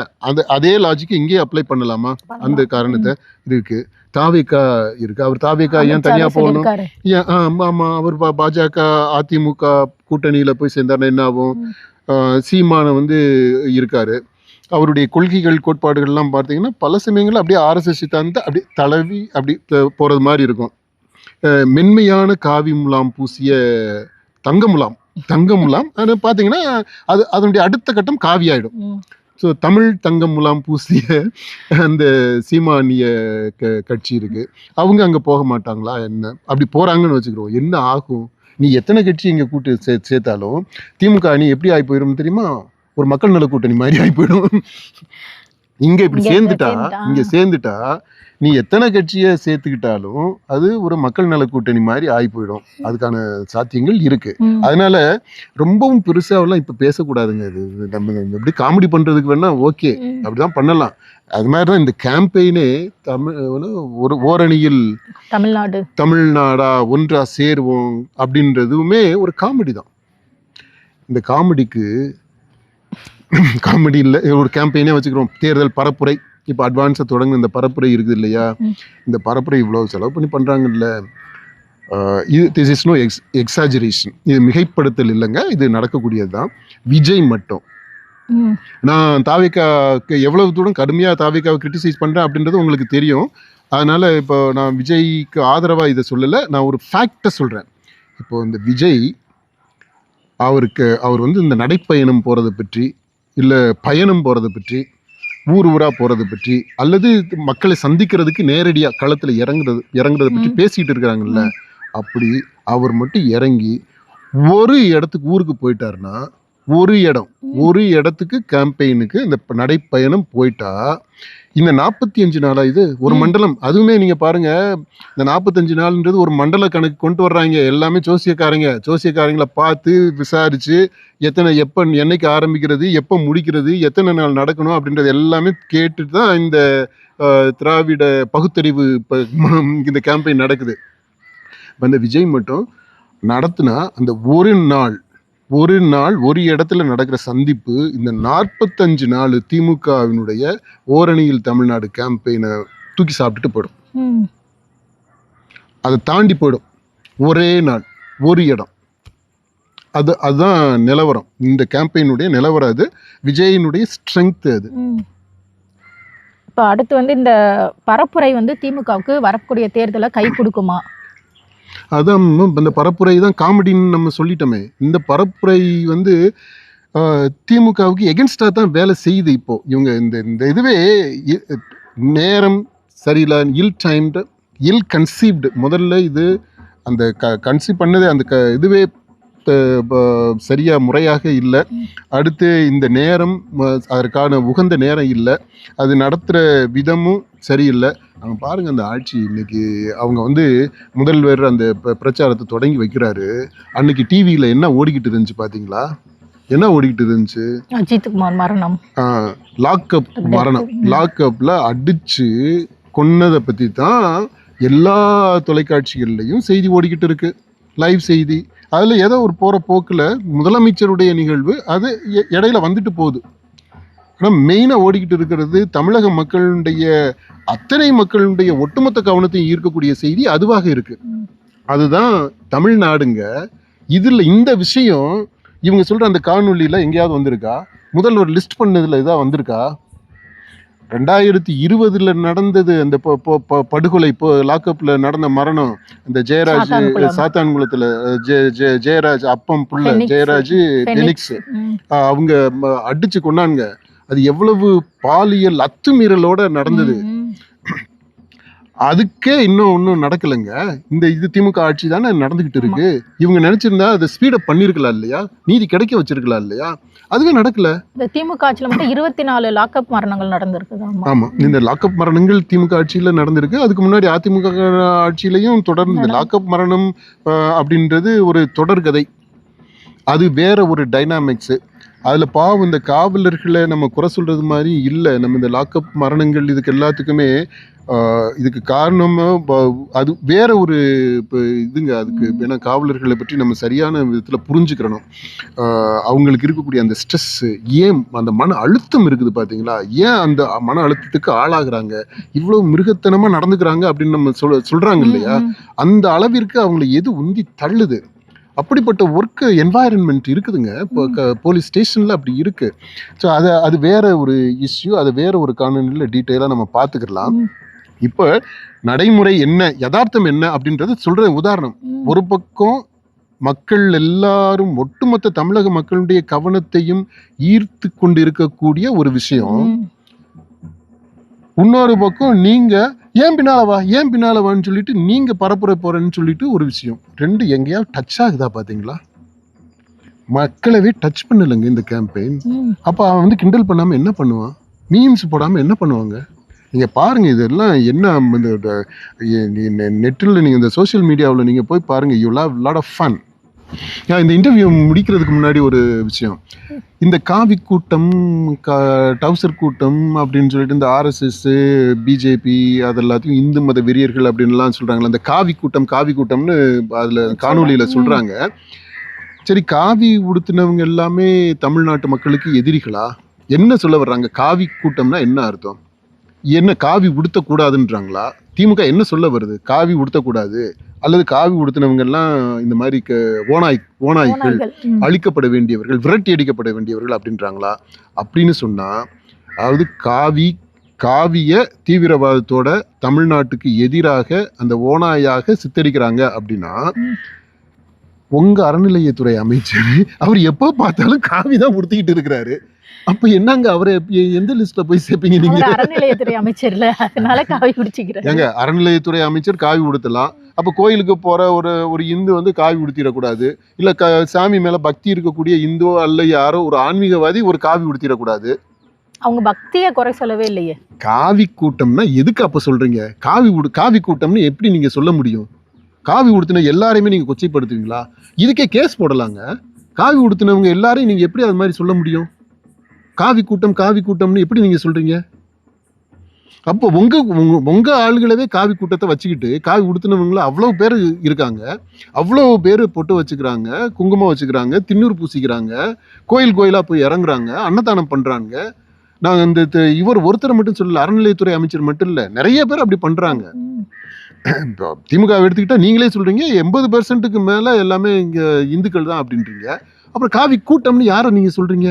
அதே லாஜிக்கு இங்கே அப்ளை பண்ணலாமா? அந்த காரணத்தை இருக்கு. தாவேகா இருக்கு, அவர் தாவேகா ஏன் தனியாக போகணும்? ஏன் ஆமாம், அவர் பாஜக அதிமுக கூட்டணியில் போய் சேர்ந்தாருன்னா என்ன ஆகும்? சீமான வந்து இருக்காரு, அவருடைய கொள்கைகள் கோட்பாடுகள்லாம் பார்த்தீங்கன்னா பல சமயங்களில் அப்படியே RSS சித்தாந்த அப்படி தளவி அப்படி போகிறது மாதிரி இருக்கும். மென்மையான காவி முலாம் பூசிய தங்க முலாம் அது பார்த்தீங்கன்னா அதனுடைய அடுத்த கட்டம் காவி ஆகிடும். ஸோ தமிழ் தங்க முலாம் பூசிய அந்த சீமானிய கட்சி இருக்குது, அவங்க அங்கே போக மாட்டாங்களா என்ன? அப்படி போகிறாங்கன்னு வச்சுக்கிறோம், என்ன ஆகும்? நீ எத்தனை கட்சி இங்கே கூட்டு சேர்த்தாலும் திமுக அணி எப்படி ஆகி போயிடும் தெரியுமா? ஒரு மக்கள் நல கூட்டணி மாதிரி ஆகி போயிடும். இங்க இப்படி இங்க சேர்ந்துட்டா சேர்ந்துட்டா. இங்க சேர்ந்துட்டா நீ எத்தனை கட்சியை சேர்த்துக்கிட்டாலும் அது ஒரு மக்கள் நல கூட்டணி மாதிரி ஆகி போயிடும். அதுக்கான சாத்தியங்கள் இருக்கு. ம். அதனால ரொம்பவும் பெருசாவெல்லாம் இப்ப பேசக்கூடாதுங்க. இது நம்ம எப்படி காமெடி பண்றதுக்கு வேணா ஓகே, ம். அப்படிதான் பண்ணலாம். அது மாதிரிதான் இந்த கேம்பெயினே தமிழ் ஒரு ஓரணியில் தமிழ்நாடு தமிழ்நாடா ஒன்றா சேருவோம் அப்படின்றதுமே ஒரு காமெடி தான். இந்த காமெடிக்கு காமெடி இல்லை, ஒரு கேம்பெயினே வச்சுக்கிறோம். தேர்தல் பரப்புரை இப்போ அட்வான்ஸாக தொடங்க இந்த பரப்புரை இருக்குது இல்லையா, ம். இந்த பரப்புரை இவ்வளோ செலவு பண்ணி பண்ணுறாங்கல்ல, இது திஸ் இஸ் நோ எக்ஸாஜரேஷன், இது மிகைப்படுத்தல் இல்லைங்க, இது நடக்கக்கூடியது தான். விஜய் மட்டும் ம். நான் தாவேக்காவுக்கு எவ்வளவு தூரம் கடுமையாக தாவேக்காவை கிரிட்டிசைஸ் பண்ணுறேன் அப்படின்றது உங்களுக்கு தெரியும். அதனால் இப்போ நான் விஜய்க்கு ஆதரவாக இதை சொல்லலை, நான் ஒரு ஃபேக்டை சொல்கிறேன். இப்போ இந்த விஜய் அவர் வந்து இந்த நடைப்பயணம் போகிறத பற்றி, இல்லை பயணம் போகிறத பற்றி, ஊர் ஊராக போகிறத பற்றி, அல்லது மக்களை சந்திக்கிறதுக்கு நேரடியாக களத்தில் இறங்குறத பற்றி பேசிகிட்டு இருக்கிறாங்கல்ல, அப்படி அவர் மட்டும் இறங்கி ஒரு இடத்துக்கு ஊருக்கு போயிட்டாருன்னா, ஒரு இடத்துக்கு கேம்பெயினுக்கு இந்த நடைப்பயணம் போயிட்டா, இந்த 45 நாளா இது ஒரு மண்டலம். அதுவுமே நீங்க பாருங்க, இந்த 45 நாள்ன்றது ஒரு மண்டல கணக்கு கொண்டு வர்றாங்க. எல்லாமே ஜோசியக்காரங்களை பார்த்து விசாரிச்சு என்னைக்கு ஆரம்பிக்கிறது, எப்போ முடிக்கிறது, எத்தனை நாள் நடக்கணும் அப்படின்றது எல்லாமே கேட்டுட்டு தான் இந்த திராவிட பகுத்தறிவு இந்த கேம்பெயின் நடக்குது. இந்த விஜய் மட்டும் நடத்தினா அந்த ஒரு நாள் ஒரு இடத்துல நடக்கிற சந்திப்பு இந்த 45 நாள் திமுகவினுடைய ஓரணியில் தமிழ்நாடு கேம்பெயினை தூக்கி சாப்பிட்டுட்டு போயிடும். ம். அதை தாண்டி போயிடும். ஒரே நாள் ஒரு இடம். அதுதான் நிலவரம். இந்த கேம்பெயினுடைய நிலவரம் அது. விஜயினுடைய ஸ்ட்ரென்த் அது. ம். இப்போ அடுத்து வந்து இந்த பரப்புரை வந்து திமுகவுக்கு வரக்கூடிய தேர்தலை கை கொடுக்குமா? அதான் இந்த பரப்புரை தான் காமெடின்னு நம்ம சொல்லிட்டோமே. இந்த பரப்புரை வந்து திமுகவுக்கு எகென்ஸ்டாக தான் வேலை செய்யுது. இப்போ இவங்க இந்த இதுவே நேரம் சரியில்லை, இல் கன்சீவ்டு. முதல்ல இது அந்த கன்சீவ் பண்ணது அந்த இதுவே சரியா முறையாக இல்லை. அடுத்து இந்த நேரம் அதற்கான உகந்த நேரம் இல்லை. அது நடத்துகிற விதமும் சரியில்லை. அவங்க பாருங்க, அந்த ஆட்சி இன்னைக்கு அவங்க வந்து முதல்வர் அந்த பிரச்சாரத்தை தொடங்கி வைக்கிறாரு. அன்னைக்கு டிவியில் என்ன ஓடிக்கிட்டு இருந்துச்சு பார்த்தீங்களா? என்ன ஓடிக்கிட்டு இருந்துச்சு? அஜித்குமார் மரணம், லாக்அப் மரணம். லாக்அப்ல அடிச்சு கொன்னதை பற்றி தான் எல்லா தொலைக்காட்சிகள்லையும் செய்தி ஓடிக்கிட்டு இருக்கு, லைவ் செய்தி. அதில் ஏதோ ஒரு போகிற போக்கில் முதலமைச்சருடைய நிகழ்வு அது இடையில வந்துட்டு போகுது. ஆனால் மெயினாக ஓடிக்கிட்டு இருக்கிறது தமிழக அத்தனை மக்களுடைய ஒட்டுமொத்த கவனத்தையும் ஈர்க்கக்கூடிய செய்தி அதுவாக இருக்கு. அதுதான் தமிழ்நாடுங்க. இதில் இந்த விஷயம் இவங்க சொல்கிற அந்த காணொலியில் எங்கேயாவது வந்திருக்கா? முதல்வர் லிஸ்ட் பண்ணதில் இதாக வந்திருக்கா? 2020 நடந்தது அந்த படுகொலை, லாக்அப்ல நடந்த மரணம், இந்த ஜெயராஜ் சாத்தான்குளத்துல ஜெயராஜ் அப்பம் புள்ள ஜெயராஜ் பெனிக்ஸ் அவங்க அடிச்சு கொண்டாங்க. அது எவ்வளவு பாலியல் அத்துமீறலோட நடந்தது. அதுக்கே ஒன்றும் நடக்கலைங்க. இது திமுக ஆட்சி தானே நடந்துகிட்டு இருக்கு. இவங்க நினைச்சிருந்தா அதை ஸ்பீடப் பண்ணிருக்கலாம் இல்லையா, நீதி கிடைக்க வச்சிருக்கலாம் இல்லையா? அதுவே நடக்கல. இந்த திமுக ஆட்சியில மட்டும் 24 லாக்அப் மரணங்கள் நடந்திருக்கு. ஆமா, இந்த லாக்அப் மரணங்கள் திமுக ஆட்சியில நடந்திருக்கு. அதுக்கு முன்னாடி அதிமுக ஆட்சியிலையும் தொடர்ந்து லாக்அப் மரணம் அப்படின்றது ஒரு தொடர்கதை. அது வேற ஒரு டைனாமிக்ஸ். அதுல பாவம் இந்த காவலர்களை நம்ம குறை சொல்றது மாதிரி இல்லை. நம்ம இந்த லாக்அப் மரணங்கள் இதுக்கு எல்லாத்துக்குமே இதுக்கு காரணம் அது வேற ஒரு இதுங்க. அதுக்கு ஏன்னா காவலர்களை பற்றி நம்ம சரியான விதத்துல புரிஞ்சுக்கிறணும். அவங்களுக்கு இருக்கக்கூடிய அந்த ஸ்ட்ரெஸ், ஏன் அந்த மன அழுத்தம் இருக்குது பார்த்தீங்களா, ஏன் அந்த மன அழுத்தத்துக்கு ஆளாகிறாங்க, இவ்வளவு மிருகத்தனமா நடந்துக்கிறாங்க அப்படின்னு நம்ம சொல்றாங்க இல்லையா, அந்த அளவிற்கு அவங்களை எது உந்தி தள்ளுது. அப்படிப்பட்ட ஒர்க் என்வாயரன்மெண்ட் இருக்குதுங்க இப்போ போலீஸ் ஸ்டேஷனில் அப்படி இருக்கு. ஸோ அது வேற ஒரு இஷ்யூ. அது வேற ஒரு காணொலியில் டீட்டெயிலாக நம்ம பார்த்துக்கலாம். இப்போ நடைமுறை என்ன, யதார்த்தம் என்ன அப்படின்றது சொல்ற உதாரணம். ஒரு பக்கம் மக்கள் எல்லாரும் ஒட்டுமொத்த தமிழக மக்களுடைய கவனத்தையும் ஈர்த்து கொண்டு இருக்கக்கூடிய ஒரு விஷயம். இன்னொரு பக்கம் நீங்க ஏன் பின்னாலவான்னு சொல்லிட்டு நீங்க பரப்புரை போறேன்னு சொல்லிட்டு ஒரு விஷயம். ரெண்டு எங்கேயாவது டச் ஆகுதா பாத்தீங்களா? மக்களவே டச் பண்ணலங்க இந்த கேம்பெயின். அப்ப அவன் வந்து கிண்டல் பண்ணாம என்ன பண்ணுவான்? மீம்ஸ் போடாமல் என்ன பண்ணுவாங்க? நீங்கள் பாருங்கள், இதெல்லாம் என்ன இந்த நெட்டில் நீங்கள் இந்த சோஷியல் மீடியாவில் நீங்கள் போய் பாருங்கள், you love lot of fun. இந்த இன்டர்வியூ முடிக்கிறதுக்கு முன்னாடி ஒரு விஷயம், இந்த காவி கூட்டம், டவுசர் கூட்டம் அப்படின்னு சொல்லிட்டு இந்த ஆர்எஸ்எஸ், பிஜேபி அது எல்லாத்தையும் இந்து மத வெறியர்கள் அப்படின்லாம் சொல்கிறாங்களே, அந்த காவி கூட்டம்னு அதில் காணொலியில் சொல்கிறாங்க. சரி, காவி உடுத்தினவங்க எல்லாமே தமிழ்நாட்டு மக்களுக்கு எதிரிகளா? என்ன சொல்ல வர்றாங்க? காவி கூட்டம்னா என்ன அர்த்தம்? என்ன காவி உடுத்தக்கூடாதுன்றாங்களா? திமுக என்ன சொல்ல வருது? காவி உடுத்தக்கூடாது அல்லது காவி உடுத்தினவங்க எல்லாம் இந்த மாதிரி ஓநாய்கள், அழிக்கப்பட வேண்டியவர்கள், விரட்டி அடிக்கப்பட வேண்டியவர்கள் அப்படின்றாங்களா? அப்படின்னு சொன்னா, அதாவது காவிய தீவிரவாதத்தோட தமிழ்நாட்டுக்கு எதிராக அந்த ஓநாயாக சித்தரிக்கிறாங்க அப்படின்னா, உங்க அறநிலையத்துறை அமைச்சர் அவர் எப்போ பார்த்தாலும் காவி தான் உடுத்திக்கிட்டு இருக்கிறாரு. அப்ப என்னங்க அவரை எந்த லிஸ்ட்ல போய் சேர்ப்பீங்க நீங்க? அறநிலையத்துறை அமைச்சர்ல, அதனால காவி உடுத்திக்கிறாரு. ஏங்க, அறநிலையத்துறை அமைச்சர் காவி உடுத்தலாம். அப்ப கோயிலுக்கு போற ஒரு இந்து வந்து காவி உடுத்திடக்கூடாது. இல்ல சாமி மேல பக்தி இருக்கக்கூடிய இந்தோ அல்ல யாரோ ஒரு ஆன்மீகவாதி ஒரு காவி உடுத்திடக்கூடாது. அவங்க பக்தியை குறை சொல்லவே இல்லையே. காவி கூட்டம்னா எதுக்கு அப்ப சொல்றீங்க? காவி கூட்டம்னு எப்படி நீங்க சொல்ல முடியும்? காவி உடுத்தின எல்லாரையுமே நீங்க கொச்சைப்படுத்துவீங்களா? இதுக்கே கேஸ் போடலாங்க. காவி உடுத்தினவங்க எல்லாரையும் நீங்க எப்படி அது மாதிரி சொல்ல முடியும்? காவி கூட்டம்னு எப்படி நீங்க சொல்றீங்க? அப்போ உங்க ஆளுகளவே காவி கூட்டத்தை வச்சுக்கிட்டு காவி உடுத்தினவங்கள அவ்வளவு பேர் இருக்காங்க. அவ்வளவு பேர் பொட்டு வச்சுக்கிறாங்க, குங்குமம் வச்சுக்கிறாங்க, திண்ணூறு பூசிக்கிறாங்க, கோயிலா போய் இறங்குறாங்க, அன்னதானம் பண்றாங்க. நான் இந்த இவர் ஒருத்தரை மட்டும் சொல்லல, அறநிலையத்துறை அமைச்சர் மட்டும் இல்ல, நிறைய பேர் அப்படி பண்றாங்க. திமுக எடுத்துக்கிட்டா நீங்களே சொல்றீங்க 80% மேல எல்லாமே இங்க இந்துக்கள் தான் அப்படின்றீங்க. அப்புறம் காவி கூட்டம்னு யாரை நீங்க சொல்றீங்க?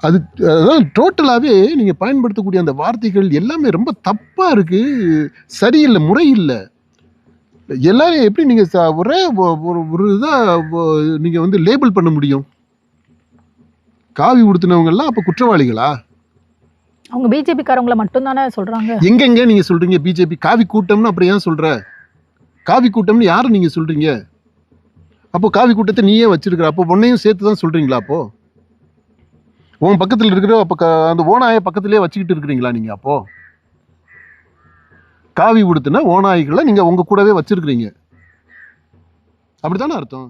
அதான் டோட்டலாகவே நீங்கள் பயன்படுத்தக்கூடிய அந்த வார்த்தைகள் எல்லாமே ரொம்ப தப்பாக இருக்குது, சரியில்லை, முறை இல்லை. எல்லாரும் எப்படி நீங்கள் ஒரே ஒரு இதாக நீங்கள் வந்து லேபிள் பண்ண முடியும்? காவி உடுத்தினவங்கெல்லாம் அப்போ குற்றவாளிகளா? அவங்க பிஜேபிக்காரவங்களை மட்டும் தானே சொல்கிறாங்க. எங்கெங்க நீங்கள் சொல்கிறீங்க பிஜேபி காவி கூட்டம்னு? அப்புறம் ஏன் சொல்கிற? காவி கூட்டம்னு யாரை நீங்கள் சொல்கிறீங்க? அப்போ காவி கூட்டத்தை நீயே வச்சிருக்கிற, அப்போ உன்னையும் சேர்த்து தான் சொல்கிறீங்களா? அப்போ உன் பக்கத்தில் இருக்கிற அப்போ அந்த ஓநாயை பக்கத்திலே வச்சுக்கிட்டு இருக்கிறீங்களா நீங்க? அப்போ காவி உடுத்தின ஓநாய்களை நீங்க உங்க கூடவே வச்சிருக்கிறீங்க, அப்படித்தானே அர்த்தம்?